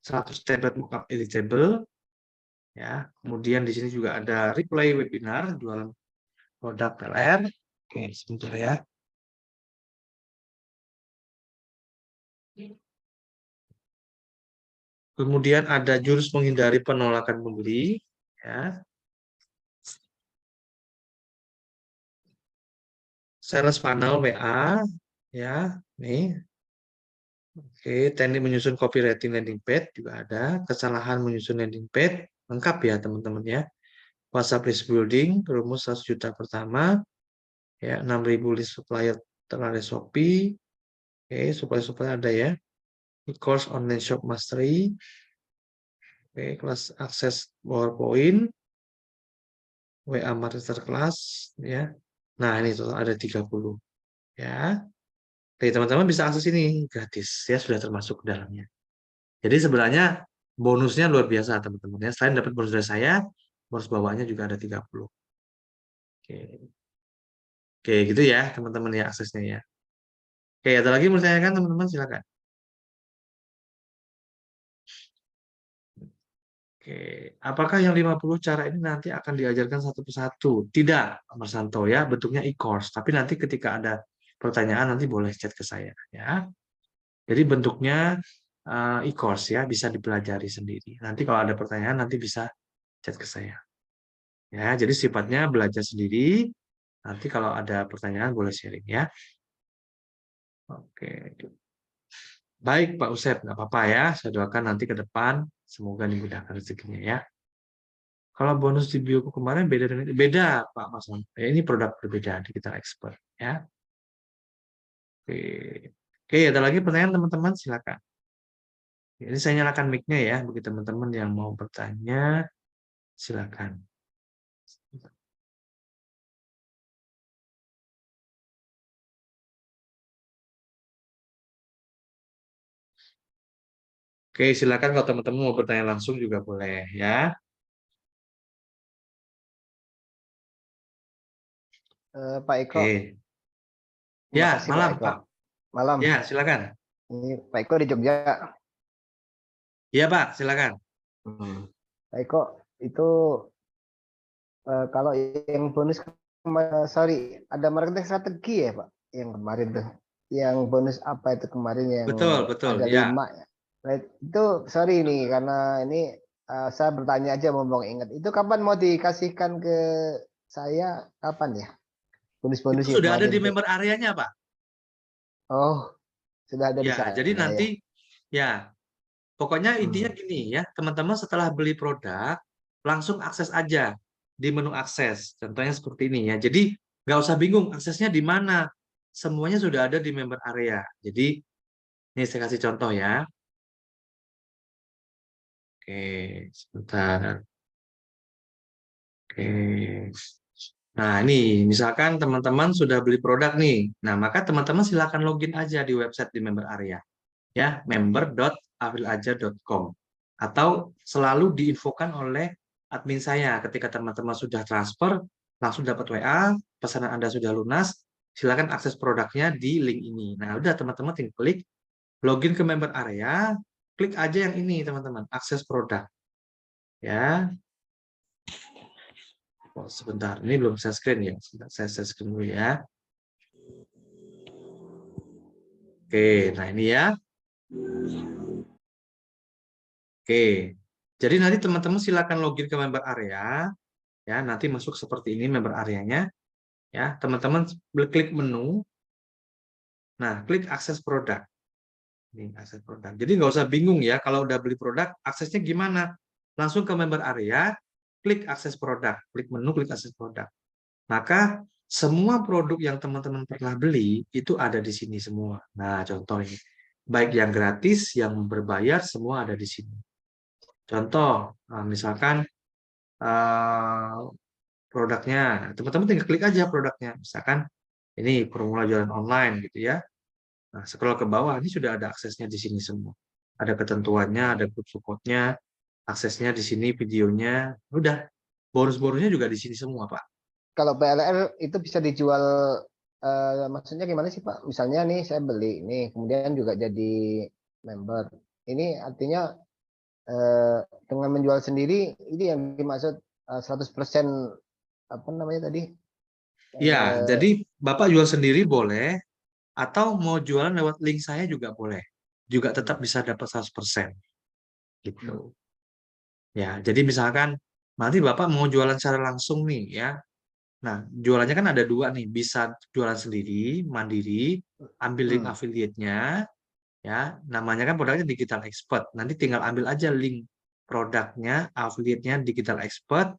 100 template mockup editable. Ya, kemudian di sini juga ada replay webinar jualan produk PLN. Oke, sebentar ya. Kemudian ada jurus menghindari penolakan pembeli, ya. Sales funnel WA, ya. Nih, oke, teknik menyusun copywriting landing page juga ada. Kesalahan menyusun landing page lengkap ya teman-teman ya. WhatsApp list building, rumus 100 juta pertama, ya 6.000 list supplier terlalu Shopee. Oke, supplier ada ya. E-course online shop mastery. Oke, kelas akses PowerPoint, WA Masterclass, ya. Nah, ini tuh ada 30, ya. Oke, teman-teman bisa akses ini gratis, ya, sudah termasuk ke dalamnya. Jadi sebenarnya bonusnya luar biasa, teman-teman, ya. Selain dapat bonus dari saya, bonus bawaannya juga ada 30. Oke, oke gitu ya, teman-teman ya aksesnya ya. Oke, ada lagi mau ditanyakan, teman-teman, silakan. Oke, apakah yang 50 cara ini nanti akan diajarkan satu persatu? Tidak, Mas Santo ya, bentuknya e-course. Tapi nanti ketika ada pertanyaan nanti boleh chat ke saya ya. Jadi bentuknya e-course ya, bisa dipelajari sendiri. Nanti kalau ada pertanyaan nanti bisa chat ke saya. Ya, jadi sifatnya belajar sendiri. Nanti kalau ada pertanyaan boleh sharing ya. Oke. Baik Pak Usep, nggak apa-apa ya. Saya doakan nanti ke depan semoga dimudahkan rezekinya ya. Kalau bonus di bioku kemarin beda dengan beda Pak Mas. Ya, ini produk berbeda di kita expert ya. Oke. Oke, ada lagi pertanyaan teman-teman silakan. Ini saya nyalakan mic-nya ya bagi teman-teman yang mau bertanya silakan. Oke, silakan kalau teman-teman mau bertanya langsung juga boleh ya. Pak Eko, Oke. terima Ya, kasih Pak malam Eko. Pak malam. Ya, silakan. Ini Pak Eko di Jogja. Iya, Pak, silakan. Pak Eko, itu kalau yang bonus, sorry, ada marketing strategi ya Pak, yang kemarin tuh. Yang bonus apa itu kemarin yang Betul, betul. ada Ya, 5 ya. Nah, itu sorry nih, karena ini saya bertanya aja mau ingat. Itu kapan mau dikasihkan ke saya, kapan ya? Bonus-bonus itu yang sudah ada kemarin di tuh. member areanya, Pak. Oh, sudah ada di Ya, jadi sana nanti ya. ya, pokoknya intinya Hmm. gini ya, teman-teman setelah beli produk, langsung akses aja di menu akses. Contohnya seperti ini ya. Jadi nggak usah bingung aksesnya di mana. Semuanya sudah ada di member area. Jadi ini saya kasih contoh ya. Oke, sebentar. Oke. Nah, ini misalkan teman-teman sudah beli produk nih. Nah, maka teman-teman silakan login aja di website di member area. Ya, member.afilaja.com. Atau selalu diinfokan oleh admin saya ketika teman-teman sudah transfer, langsung dapat WA, pesanan Anda sudah lunas, silakan akses produknya di link ini. Nah, udah teman-teman tinggal klik login ke member area, klik aja yang ini teman-teman, akses produk. Ya, oh, sebentar, ini belum saya screen ya. Sebentar, saya share screen dulu ya. Oke, nah ini ya. Oke, jadi nanti teman-teman silakan login ke member area. Ya, nanti masuk seperti ini member areanya. Ya, teman-teman klik menu. Nah, klik akses produk. Ini akses produk. Jadi nggak usah bingung ya, kalau udah beli produk, aksesnya gimana? Langsung ke member area, klik akses produk. Klik menu, klik akses produk. Maka semua produk yang teman-teman pernah beli itu ada di sini semua. Nah, contoh ini. Baik yang gratis, yang berbayar, semua ada di sini. Contoh, misalkan produknya, teman-teman tinggal klik aja produknya. Misalkan ini formula jualan online gitu ya. Nah, scroll ke bawah, ini sudah ada aksesnya di sini semua. Ada ketentuannya, ada grup supportnya, aksesnya di sini, videonya. Udah, bonus-bonusnya juga di sini semua, Pak. Kalau PLR itu bisa dijual, maksudnya gimana sih Pak? Misalnya nih saya beli nih, kemudian juga jadi member. Ini artinya eh, dengan menjual sendiri, ini yang dimaksud 100% apa namanya tadi? Ya, Eh, jadi Bapak jual sendiri boleh, atau mau jualan lewat link saya juga boleh. Juga tetap bisa dapat 100%. Gitu. Ya, jadi misalkan nanti Bapak mau jualan secara langsung nih ya. Nah, jualannya kan ada dua nih, bisa jualan sendiri, mandiri, ambil link hmm, affiliate-nya, ya, namanya kan produknya Digital Expert. Nanti tinggal ambil aja link produknya, affiliate-nya Digital Expert,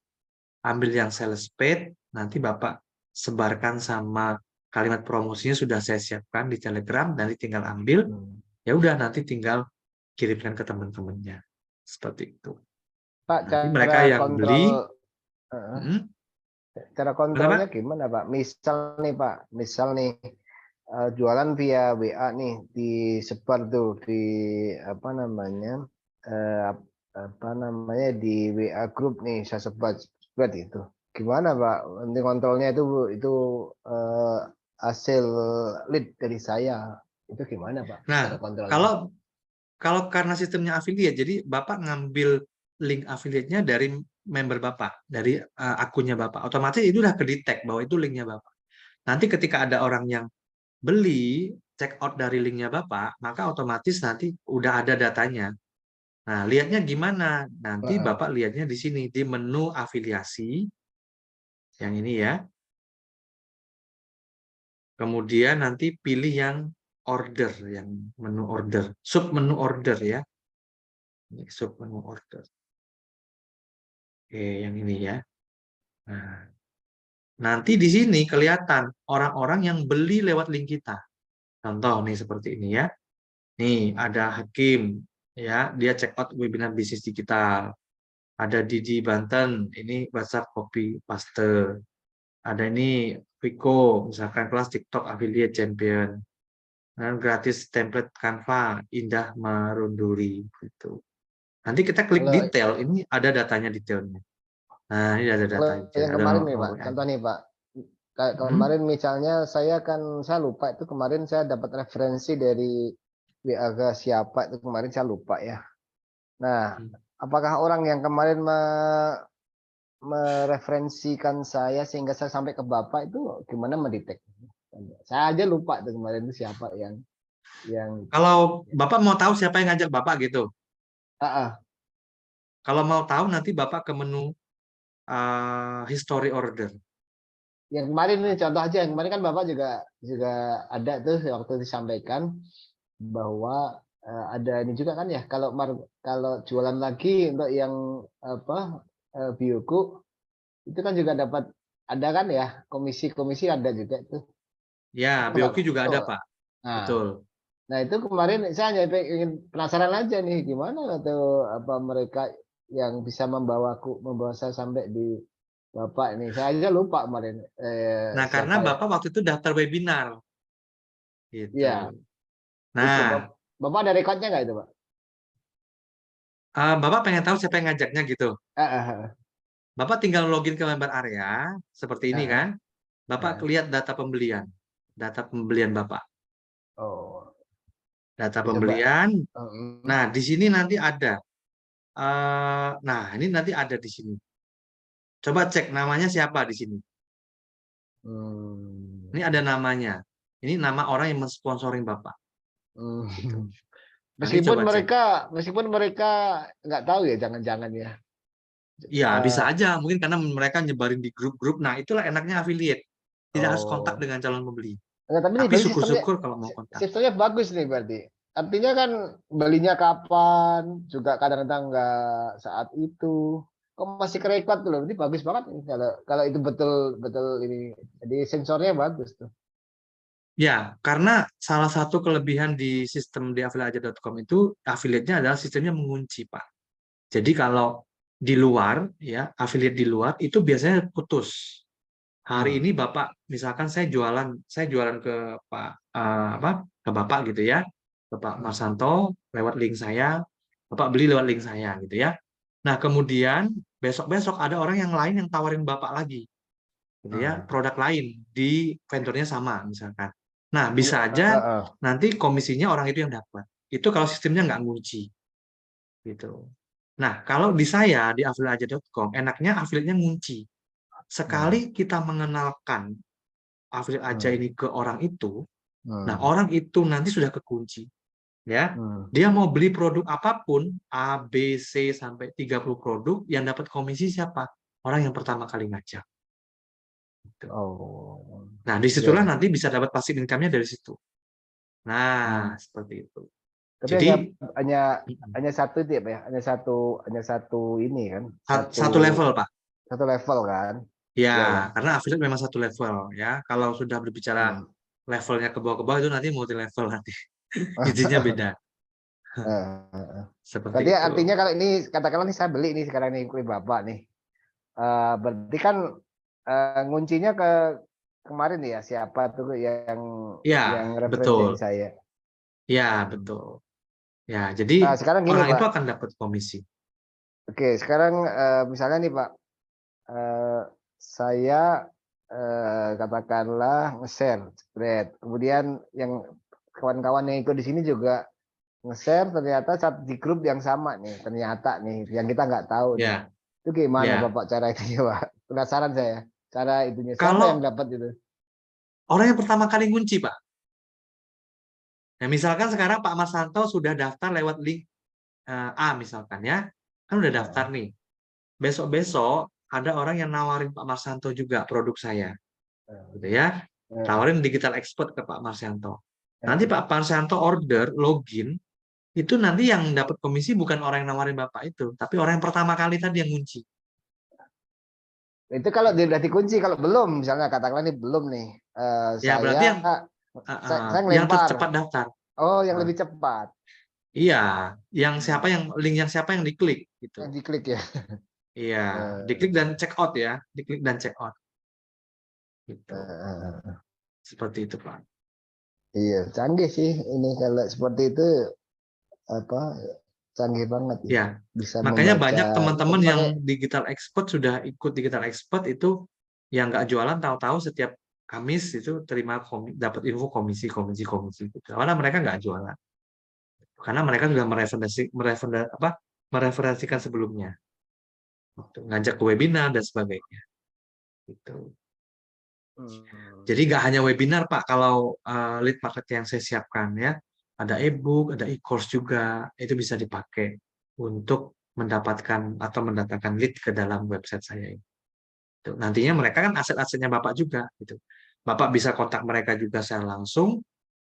ambil yang sales page, nanti Bapak sebarkan sama kalimat promosinya sudah saya siapkan di Telegram, nanti tinggal ambil, hmm. ya udah nanti tinggal kirimkan ke teman-temannya. Seperti itu. Pak, Nanti cara mereka yang kontrol, beli, eh, hmm, cara kenapa? kontrolnya gimana Pak? Misal nih Pak, misal nih jualan via WA nih, disebar tuh di apa namanya, eh, apa namanya, di WA grup nih, saya sebar itu. Gimana Pak? Nanti kontrolnya itu eh, hasil lead dari saya. Itu gimana Pak? Nah, Cara kontrolnya? kalau kalau karena sistemnya affiliate, jadi Bapak ngambil link affiliate-nya dari member Bapak, dari akunnya Bapak. Otomatis itu udah kedetek bahwa itu linknya Bapak. Nanti ketika ada orang yang beli, check out dari linknya Bapak, maka otomatis nanti udah ada datanya. Nah, lihatnya gimana? Nanti Heeh. Bapak lihatnya di sini, di menu afiliasi, yang ini ya. Kemudian nanti pilih yang order, yang menu order, sub menu order ya. Ini sub menu order. Oke, yang ini ya. Nah, nanti di sini kelihatan orang-orang yang beli lewat link kita. Contoh nih seperti ini ya. Nih ada Hakim ya, dia check out webinar bisnis digital. Ada Didi Banten, ini WhatsApp copy paste. Ada ini Viko, misalkan kelas TikTok affiliate champion. Dan gratis template Canva, Indah Marunduri gitu. Nanti kita klik Kalau detail, ini ada datanya detailnya. Nah, ini ada kalau data detail, yang ada kemarin nih Pak, nomor contoh WA-nya. nih Pak, Kayak kemarin misalnya saya lupa itu kemarin saya dapat referensi dari WA ke siapa itu kemarin saya lupa ya. Nah, apakah orang yang kemarin mereferensikan saya sehingga saya sampai ke Bapak itu gimana mendetek? Saya aja lupa tuh kemarin itu siapa yang Kalau Bapak mau tahu siapa yang ngajak Bapak gitu. ah, ah. Kalau mau tahu nanti Bapak ke menu history order. Yang kemarin ini contoh aja, yang kemarin kan Bapak juga ada tuh waktu disampaikan bahwa ada ini juga kan ya kalau jualan lagi untuk yang apa bioku itu kan juga dapat ada kan ya komisi-komisi ada juga tuh. Ya, Betul nggak, Bioki Pak? juga Betul ada, nggak? Pak. Nah, Betul. nah itu kemarin saya hanya ingin penasaran aja nih gimana atau apa mereka yang bisa membawa saya sampai di Bapak ini. Saya aja lupa kemarin Nah, karena siapa ya. Bapak waktu itu daftar webinar. Gitu. Iya, itu Nah, Bapak ada rekodnya nggak itu, Pak? Bapak pengen tahu siapa yang ngajaknya gitu. Ah, ah, Bapak tinggal login ke member area, seperti ini ah, kan. Bapak ah. lihat data pembelian. Data pembelian Bapak. Oh, Data ya, coba. pembelian. Mm, Nah, di sini nanti ada. Nah, ini nanti ada di sini. Coba cek namanya siapa di sini. Ini ada hmm, namanya. Ini nama orang yang mensponsoring Bapak. Gitu. hmm. Nanti coba cek. Meskipun mereka nggak tahu ya, jangan-jangan ya. Iya, bisa Eh, aja. Mungkin karena mereka nyebarin di grup-grup. Nah, itulah enaknya affiliate. Tidak harus kontak oh, dengan calon pembeli. enggak, tapi nih Tapi berarti syukur-syukur kalau mau kontak. sistemnya bagus nih berarti. Artinya kan belinya kapan, juga kadang-kadang nggak saat itu. Kok masih kerekod tuh loh. Ini bagus banget nih kalau kalau itu betul betul ini. Jadi sensornya bagus tuh. Ya, karena salah satu kelebihan di sistem di affiliateaja.com itu affiliate-nya adalah sistemnya mengunci, Pak. Jadi kalau di luar, ya, affiliate di luar itu biasanya putus. Hari Hmm. ini Bapak, misalkan saya jualan ke Pak apa? Ke Bapak gitu ya, ke Pak Hmm. Marsanto lewat link saya, Bapak beli lewat link saya gitu ya. Nah, kemudian besok-besok ada orang yang lain yang tawarin Bapak lagi gitu ya, Hmm. produk lain di vendornya sama misalkan. Nah, Iya, bisa aja heeh. nanti komisinya orang itu yang dapat. Itu kalau sistemnya nggak ngunci gitu. Nah, kalau di saya di affiliateaja.com enaknya affiliate-nya ngunci. Hmm. Sekali kita mengenalkan affiliate aja Hmm. ini ke orang itu, nah Hmm. orang itu nanti sudah kekunci ya. Hmm. Dia mau beli produk apapun A, B, C sampai 30 produk yang dapat komisi siapa? Orang yang pertama kali ngajak. Gitu. Oh, Nah, ya. disitulah nanti bisa dapat passive income-nya dari situ. Nah, Hmm. seperti itu. Tapi Jadi, hanya mm, hanya satu itu ya, Pak ya? Hanya satu ini kan, satu satu level, Pak. satu level kan? Ya, Iya kan? karena affiliate memang satu level ya. Kalau sudah berbicara Hmm. levelnya ke bawah-ke bawah itu nanti multi level nanti. Izinnya beda. Eh, Seperti Berarti itu. artinya kalau ini katakanlah nih saya beli nih sekarang nih kue Bapak nih. Berarti kan nguncinya ke kemarin ya siapa tuh yang Ya, referensiin betul. saya. Ya, Hmm. betul. Ya, jadi Sekarang gini orang itu Pak. akan dapat komisi. Oke, sekarang misalnya nih Pak, eh, saya katakanlah nge-share, spread. Kemudian yang kawan-kawan yang ikut di sini juga nge-share ternyata di grup yang sama nih, ternyata nih yang kita nggak tahu nih. Ya, Itu gimana ya. Bapak cara itu ya Pak? Penasaran saya. Cara itunya siapa yang Kalau dapat itu? orang yang pertama kali kunci, Pak. Nah, misalkan sekarang Pak Marsanto sudah daftar lewat link A misalkan ya. Kan udah daftar Nah, nih. Besok-besok ada orang yang nawarin Pak Marsanto juga produk saya, gitu ya. eh, Tawarin digital expert ke Pak Marsanto. Nanti eh. Pak Marsanto order, login, itu nanti yang dapat komisi bukan orang yang nawarin Bapak itu, tapi orang yang pertama kali tadi yang kunci. Itu kalau dia Gitu. udah dikunci, kalau belum, misalnya katakanlah nih belum nih, Ya, saya berarti yang saya yang ngelempar. tercepat daftar. Oh, yang Nah, lebih cepat. iya, yang siapa Hmm, yang link yang siapa yang diklik gitu. yang diklik ya. Iya, diklik dan Eh, check out ya, diklik dan check out gitu. eh. Seperti itu, Pak. Iya, canggih sih ini kalau seperti itu apa canggih banget ya. Ya, Bisa makanya membaca banyak itu teman-teman yang pakai digital expert sudah ikut digital expert itu yang nggak jualan tahu-tahu setiap Kamis itu terima dapat info komisi gitu. Karena mereka nggak jualan. Karena mereka sudah mereferensikan sebelumnya. Gitu. Ngajak ke webinar dan sebagainya. Gitu. Jadi nggak hanya webinar Pak, kalau lead marketing yang saya siapkan ya, ada e-book, ada e-course juga, itu bisa dipakai untuk mendapatkan atau mendatangkan lead ke dalam website saya ini. Nantinya mereka kan aset-asetnya Bapak juga, gitu. Bapak bisa kontak mereka juga secara langsung,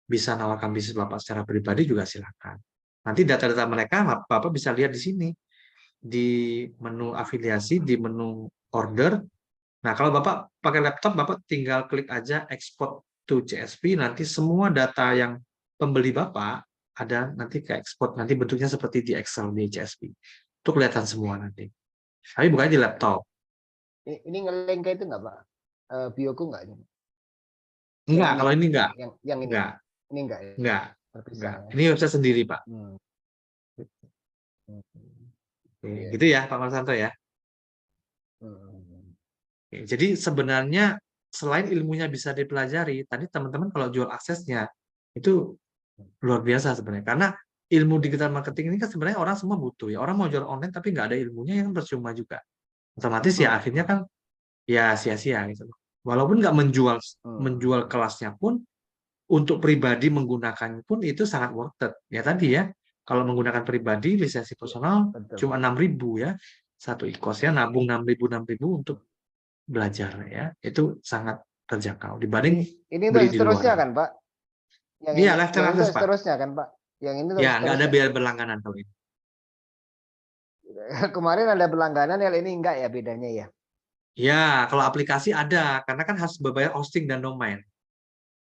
bisa nawarkan bisnis Bapak secara pribadi juga silakan. Nanti data-data mereka Bapak bisa lihat di sini, di menu afiliasi, di menu order. Nah, kalau Bapak pakai laptop, Bapak tinggal klik aja export to CSV, nanti semua data yang pembeli Bapak ada nanti ke export, nanti bentuknya seperti di Excel, di CSV. Itu kelihatan semua nanti. Tapi bukannya di laptop. Ini nge-link ke itu nggak Pak? Bioku nggak ini? Enggak, kalau ini enggak. Yang ini. Enggak, Ini enggak ya? enggak, Terpisah enggak. ya. Ini website sendiri, Pak. Hmm. Oke, Iya, gitu iya. ya, Pak Marsanto ya. Hmm. Oke, jadi sebenarnya selain ilmunya bisa dipelajari, tadi teman-teman kalau jual aksesnya itu luar biasa sebenarnya. Karena ilmu digital marketing ini kan sebenarnya orang semua butuh ya. Orang mau jual online tapi nggak ada ilmunya yang percuma juga. Otomatis ya akhirnya kan ya sia-sia gitu. Walaupun nggak menjual menjual kelasnya pun, untuk pribadi menggunakannya pun itu sangat worth it. Ya tadi ya, kalau menggunakan pribadi lisensi personal Betul. cuma 6.000 ya. Satu e-course ya, nabung 6.000 untuk belajar ya. Itu sangat terjangkau dibanding Ini untuk beli di seterusnya luaran. kan Pak? Yang Iya, ini, lifetime yang ini access, untuk Pak. seterusnya kan Pak? Yang ini untuk Ya, nggak ada seterusnya. biaya berlangganan kalau ini. Kemarin ada berlangganan, yang ini enggak ya bedanya ya? Ya, kalau aplikasi ada, karena kan harus berbayar hosting dan domain.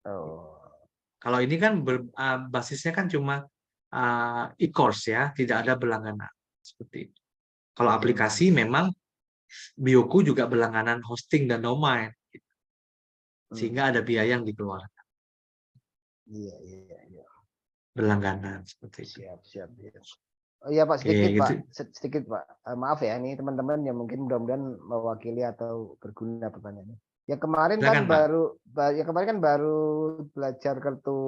Oh. Kalau ini kan basisnya kan cuma e-course ya, tidak ada berlangganan. Seperti itu. Kalau aplikasi memang Bioku juga berlangganan hosting dan domain, sehingga ada biaya yang dikeluarkan. Iya, iya, iya. Berlangganan seperti itu. Siap, siap. Iya. Oh iya Pak, Oke, sedikit gitu. Pak, sedikit Pak. Maaf ya, ini teman-teman yang mungkin mudah-mudahan mewakili atau berguna pertanyaannya. Yang kemarin kan Silakan, Pak. baru belajar kartu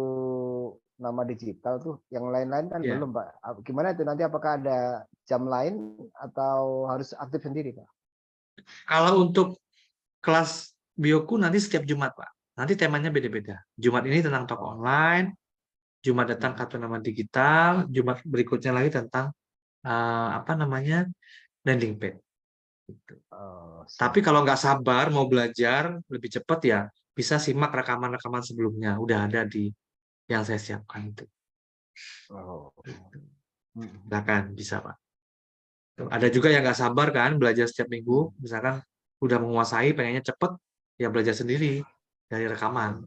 nama digital tuh. Yang lain-lain kan Ya. belum Pak. Gimana itu nanti, apakah ada jam lain atau harus aktif sendiri Pak? Kalau untuk kelas Bioku nanti setiap Jumat, Pak. Nanti temanya beda-beda. Jumat ini tentang toko online, Jumat tentang kartu nama digital, Jumat berikutnya lagi tentang apa namanya, landing page. Gitu. Tapi kalau nggak sabar mau belajar lebih cepat ya bisa simak rekaman-rekaman sebelumnya. Udah ada di yang saya siapkan itu. Silakan, bisa Pak. Ada juga yang nggak sabar kan belajar setiap minggu, misalkan udah menguasai pengennya cepet, ya belajar sendiri dari rekaman,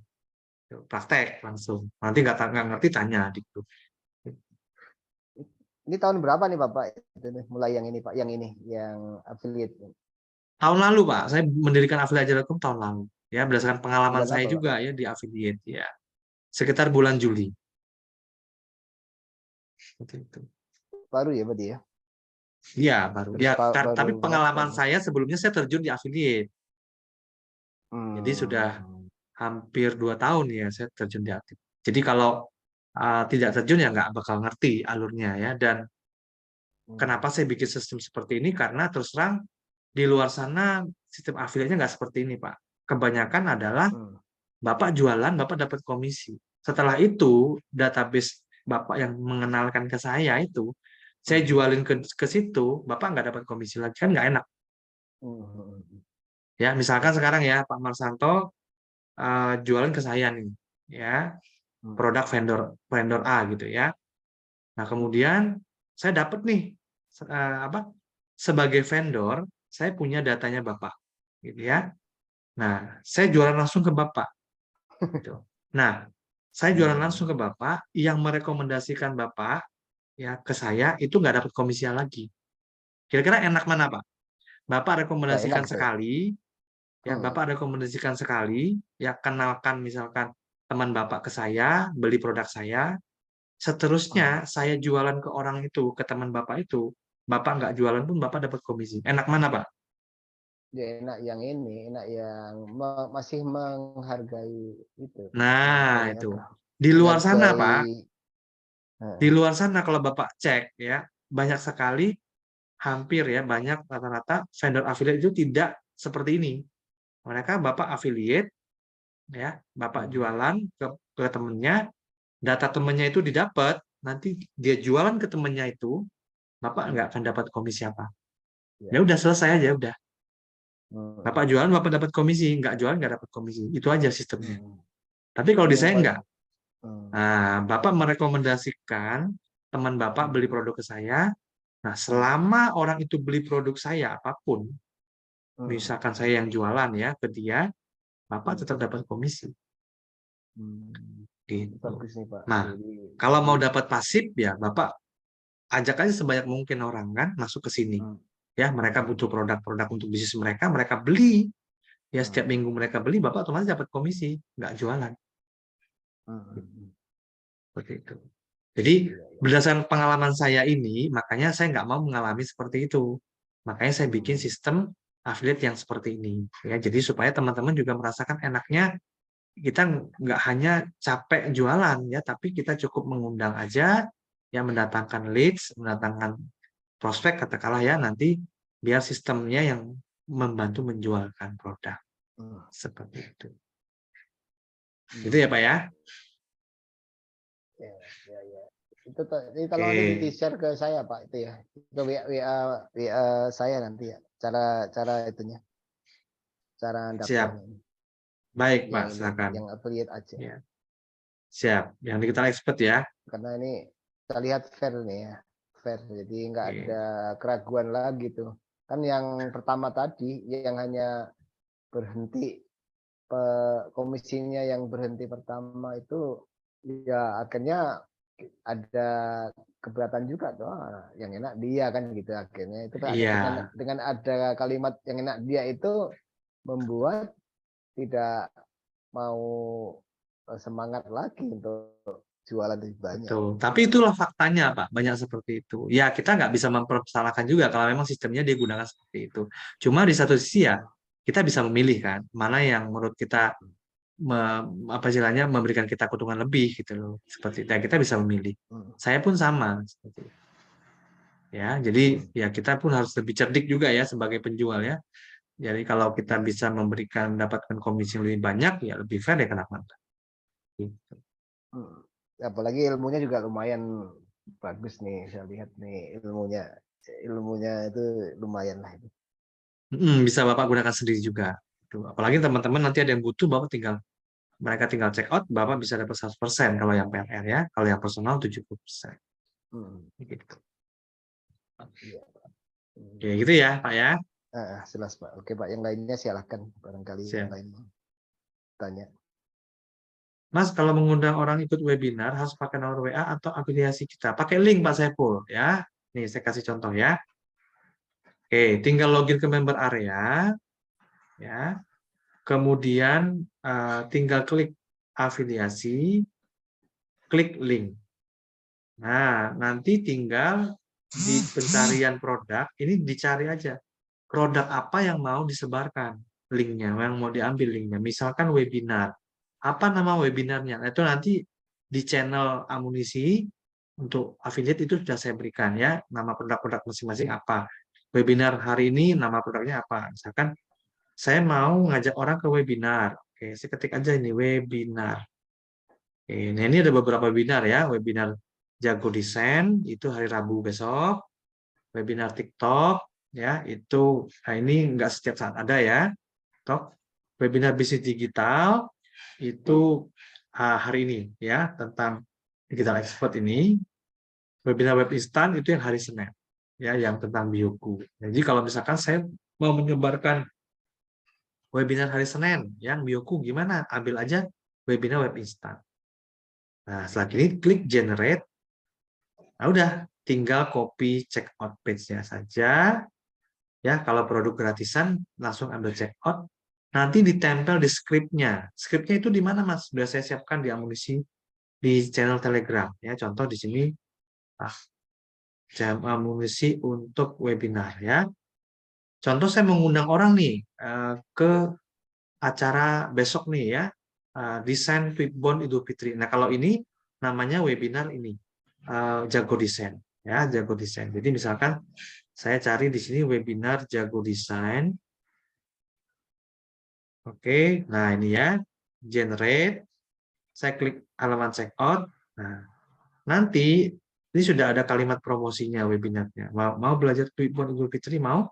praktek langsung. Nanti nggak ngerti tanya di grup. Ini tahun berapa nih Bapak? Mulai yang ini Pak, yang ini, yang affiliate. Tahun lalu Pak, saya mendirikan Affiliate.com tahun lalu. Ya berdasarkan pengalaman Bulan saya apa Pak? juga ya di affiliate ya. Sekitar bulan Juli. Seperti itu. Baru ya berarti ya? Iya, baru. Terus Ya, baru tapi pengalaman berapa? saya sebelumnya saya terjun di affiliate. Jadi sudah hampir 2 tahun ya saya terjun di affiliate. Jadi kalau tidak terjun ya nggak bakal ngerti alurnya ya. Dan kenapa saya bikin sistem seperti ini? Karena terus terang di luar sana sistem affiliate-nya nggak seperti ini, Pak. Kebanyakan adalah Bapak jualan, Bapak dapat komisi. Setelah itu, database Bapak yang mengenalkan ke saya itu, saya jualin ke situ, Bapak nggak dapat komisi lagi, kan nggak enak. Ya, misalkan sekarang ya, Pak Marsanto jualan ke saya nih, ya, produk vendor vendor A gitu ya. Nah, kemudian saya dapat nih apa? Sebagai vendor, saya punya datanya Bapak, gitu ya. Nah, saya jualan langsung ke Bapak. Gitu. Nah, saya jualan langsung ke Bapak, yang merekomendasikan Bapak ya ke saya itu nggak dapat komisi lagi. Kira-kira enak mana, Pak? Bapak Nggak enak rekomendasikan gitu ya? sekali, ya Bapak rekomendasikan sekali, ya kenalkan misalkan teman Bapak ke saya, beli produk saya, seterusnya saya jualan ke orang itu, ke teman Bapak itu, Bapak nggak jualan pun Bapak dapat komisi. Enak mana, Pak? dia enak yang ini, enak yang masih menghargai itu. Nah, Namanya itu. apa? Di luar sana, Pak, Menghargai. di luar sana kalau Bapak cek ya, banyak sekali, hampir ya, banyak rata-rata vendor affiliate itu tidak seperti ini. Mereka Bapak affiliate ya, Bapak jualan ke temennya, data temennya itu didapat, nanti dia jualan ke temennya itu, Bapak nggak akan dapat komisi apa. Ya Ya. udah selesai aja udah. Bapak Hmm. jualan, Bapak dapat komisi, nggak jualan nggak dapat komisi. Itu aja sistemnya. Hmm. Tapi kalau di Yang saya paling. nggak. Hmm. Nah, Bapak merekomendasikan teman Bapak beli Hmm. produk ke saya. Nah, Hmm. selama orang itu beli produk saya apapun, Hmm. misalkan saya yang jualan ya ke dia, Bapak Hmm. tetap dapat komisi. Hmm. Gitu. Bagus nih Pak. Nah, kalau Jadi mau dapat pasif ya Bapak ajak aja sebanyak mungkin orang kan masuk ke sini. hmm. Ya, mereka Hmm. butuh produk-produk untuk bisnis mereka, mereka beli. Ya, setiap Hmm. minggu mereka beli, Bapak otomatis dapat komisi, nggak jualan. Hmm. Seperti itu. Jadi, Iya, iya. berdasarkan pengalaman saya ini, makanya saya nggak mau mengalami seperti itu. Makanya saya bikin Hmm. sistem affiliate yang seperti ini. Ya, jadi supaya teman-teman juga merasakan enaknya kita nggak hanya capek jualan ya, tapi kita cukup mengundang aja, yang mendatangkan leads, mendatangkan prospek katakanlah ya nanti biar sistemnya yang membantu menjualkan produk Hmm. seperti itu. Itu ya Hmm. Pak ya. Ya, ya, ya. Ini tolong nanti Oke, di-share ke saya Pak itu ya. Ke WA saya nanti ya. Cara itunya, cara siap. daftarnya ini. Baik Pak, Yang ini, silakan. yang affiliate aja. Ya, siap. Yang digital expert ya. Karena ini kita lihat fair nih ya. Fair. Jadi nggak Oke. ada keraguan lagi tuh. Kan yang pertama tadi yang hanya berhenti komisinya yang berhenti pertama itu ya akhirnya ada keberatan juga tuh. Ah, yang enak dia kan gitu akhirnya itu Iya, dengan ada kalimat yang enak dia itu membuat tidak mau semangat lagi untuk jualan lebih banyak. betul. Tapi itulah faktanya, Pak. Banyak seperti itu. Ya, kita nggak bisa mempersalahkan juga kalau memang sistemnya digunakan seperti itu. Cuma di satu sisi ya, kita bisa memilih kan, mana yang menurut kita apa istilahnya memberikan kita keuntungan lebih gitu loh. Seperti itu. Ya, kita bisa memilih. Hmm. Saya pun sama seperti itu. Ya, jadi Hmm. ya kita pun harus lebih cerdik juga ya sebagai penjual ya. Jadi kalau kita Iya. bisa memberikan mendapatkan komisi yang lebih banyak ya lebih fair ya kenapa enggak? Gitu. Hmm. Apalagi ilmunya juga lumayan bagus nih saya lihat nih ilmunya itu lumayan lah itu. Bisa Bapak gunakan sendiri juga. Tuh, apalagi teman-teman nanti ada yang butuh, Bapak tinggal mereka tinggal check out, Bapak bisa dapat 100% kalau yang PLR ya, kalau yang personal 70%. Hmm. Gitu. Iya, Pak. Oke, Hmm. gitu ya, Pak ya. Jelas Pak. Oke Pak, yang lainnya silakan barangkali yang Siap. lain mau tanya. Mas, kalau mengundang orang ikut webinar harus pakai nomor WA atau afiliasi kita. Pakai link Pak Saiful ya. Nih, saya kasih contoh ya. Oke, tinggal login ke member area ya. Kemudian tinggal klik afiliasi, klik link. Nah, nanti tinggal di pencarian produk, ini dicari aja produk apa yang mau disebarkan linknya, yang mau diambil linknya. Misalkan webinar, apa nama webinarnya? Nah, itu nanti di channel amunisi untuk affiliate itu sudah saya berikan ya, nama produk-produk masing-masing apa. Webinar hari ini nama produknya apa? Misalkan saya mau ngajak orang ke webinar. Oke, saya ketik aja ini webinar. Oke, nah ini ada beberapa webinar ya, webinar Jago Desain itu hari Rabu besok, webinar TikTok ya itu nah ini enggak setiap saat ada ya. TikTok, webinar bisnis digital itu hari ini ya tentang digital expert ini, webinar web instan itu yang hari Senin ya yang tentang Bioku. Jadi kalau misalkan saya mau menyebarkan webinar hari Senin yang Bioku gimana? Ambil aja webinar web instan. Nah, setelah ini klik generate. Nah, udah tinggal copy check out page-nya saja. Ya, kalau produk gratisan langsung ambil check out. Nanti ditempel di script-nya. Script-nya itu di mana, Mas? Sudah saya siapkan di amunisi di channel Telegram. Ya, contoh di sini ah, jam amunisi untuk webinar ya. Contoh saya mengundang orang nih ke acara besok nih ya, desain Tweetbond Idul Fitri. Nah kalau ini namanya webinar ini jago desain ya, jago desain. Jadi misalkan saya cari di sini webinar jago desain. Oke, nah ini ya, generate. Saya klik halaman checkout. Nah, nanti ini sudah ada kalimat promosinya webinarnya. Mau belajar Tweetbond Idul Fitri mau?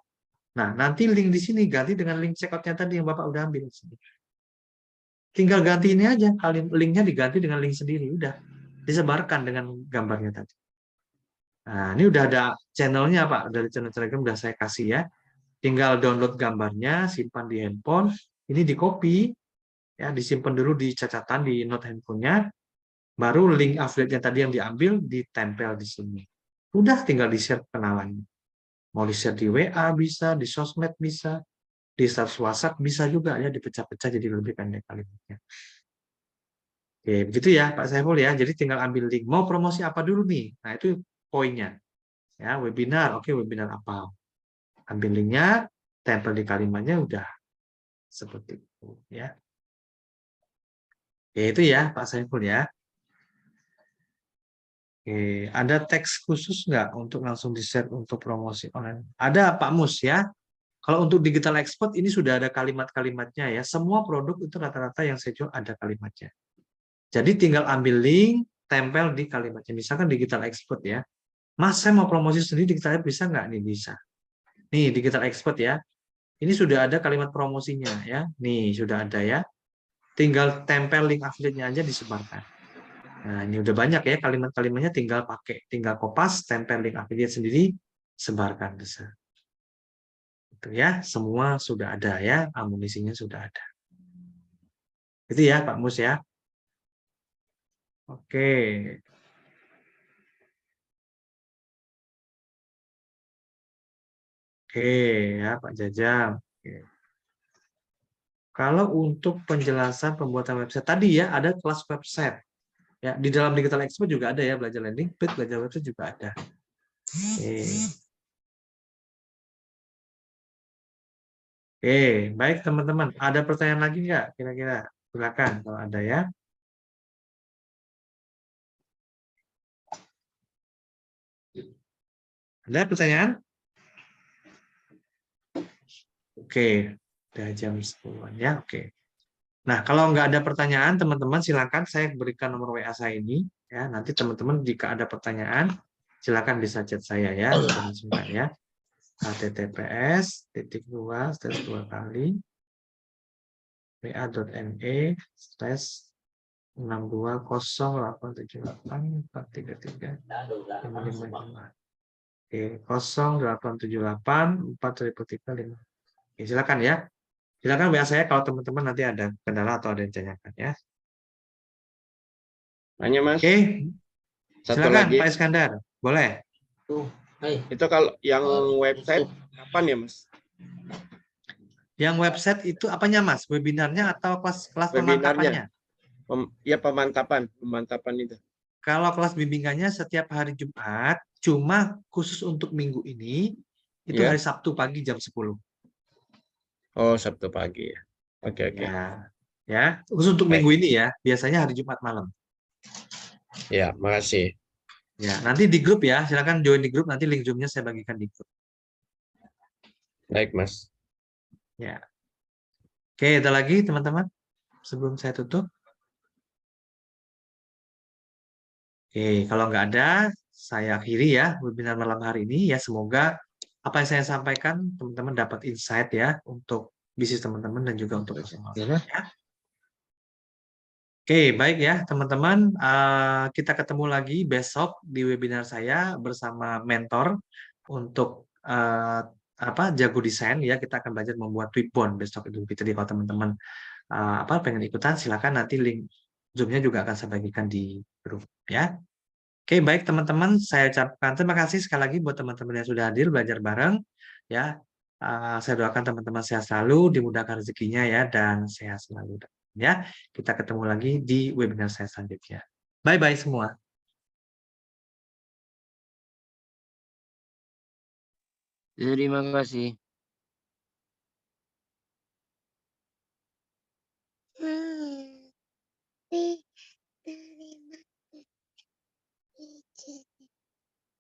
Nah, nanti link di sini ganti dengan link checkoutnya tadi yang Bapak udah ambil. Tinggal ganti ini aja, linknya diganti dengan link sendiri, udah disebarkan dengan gambarnya tadi. Nah, ini udah ada channelnya Pak, dari channel Telegram udah saya kasih ya. Tinggal download gambarnya, simpan di handphone, ini di copy, ya disimpan dulu di catatan di note handphonenya, baru link affiliate yang tadi yang diambil ditempel di sini. Udah tinggal di-share kenalannya. Mau di-share di WA bisa, di sosmed bisa, di status WhatsApp bisa juga ya, dipecah-pecah jadi lebih pendek kalimatnya. Oke, begitu ya Pak Saiful ya. Jadi tinggal ambil link. Mau promosi apa dulu nih? Nah, itu poinnya. Ya, webinar. Oke, webinar apa? Ambil linknya, tempel di kalimatnya udah seperti itu ya. Oke, itu ya Pak Saiful ya. Oke, ada teks khusus nggak untuk langsung di-share untuk promosi online? Ada Pak Mus ya. Kalau untuk digital export ini sudah ada kalimat-kalimatnya ya. Semua produk itu rata-rata yang saya jual ada kalimatnya. Jadi tinggal ambil link, tempel di kalimatnya. Misalkan digital export ya. Mas, saya mau promosi sendiri digital export bisa nggak? Nih, bisa. Nih, digital export ya. Ini sudah ada kalimat promosinya ya. Nih, sudah ada ya. Tinggal tempel link affiliate-nya aja disebarkan. Nah, ini udah banyak ya kalimat-kalimatnya, tinggal pakai, tinggal kopas, tempel link affiliate sendiri, sebarkan bisa. Itu ya, semua sudah ada ya, amunisinya sudah ada. Itu ya Pak Mus ya. Oke. Oke ya Pak Jajam. Oke. Kalau untuk penjelasan pembuatan website tadi ya, ada kelas website. Ya, di dalam digital expert juga ada ya, belajar landing page, belajar website juga ada. Oke. Oke, baik teman-teman. Ada pertanyaan lagi nggak kira-kira? Silakan kalau ada ya. Ada pertanyaan? Oke, udah jam 10-an ya. Oke. Nah, kalau nggak ada pertanyaan, teman-teman silakan saya berikan nomor WA saya ini. Ya, nanti teman-teman jika ada pertanyaan, silakan bisa chat saya ya. Sebentar ya. https://dua kali wa.me/620878433555. Oke, 0878 433 Oke, silakan ya. Silakan WA saya kalau teman-teman nanti ada kendala atau ada yang tanyakan ya. Hanya Mas, Oke, satu silakan lagi. Pak Iskandar. Boleh. Itu kalau yang website kapan ya Mas? Yang website itu apanya Mas? Webinarnya atau kelas Webinarnya. pemantapannya? Ya pemantapan itu. Kalau kelas bimbingannya setiap hari Jumat, cuma khusus untuk minggu ini, itu Ya. hari Sabtu pagi jam 10. Oh, Sabtu pagi ya. Oke. Ya, khusus untuk Baik. minggu ini ya. Biasanya hari Jumat malam. Ya, makasih. Ya, nanti di grup ya. Silakan join di grup. Nanti link Zoom-nya saya bagikan di grup. Baik, Mas. Ya. Oke, ada lagi teman-teman sebelum saya tutup. Oke, kalau nggak ada, saya akhiri ya webinar malam hari ini. Ya, semoga apa yang saya sampaikan teman-teman dapat insight ya untuk bisnis teman-teman dan juga untuk personal. Ya. Oke, baik ya teman-teman. Kita ketemu lagi besok di webinar saya bersama mentor untuk jago desain ya. Kita akan belajar membuat Tweetbond besok Idul Fitri. Kalau teman-teman pengen ikutan, silakan nanti link Zoom-nya juga akan saya bagikan di grup ya. Oke, baik teman-teman, saya ucapkan terima kasih sekali lagi buat teman-teman yang sudah hadir belajar bareng ya. Saya doakan teman-teman sehat selalu, dimudahkan rezekinya ya, dan sehat selalu ya. Kita ketemu lagi di webinar saya selanjutnya. Bye-bye semua. Terima kasih.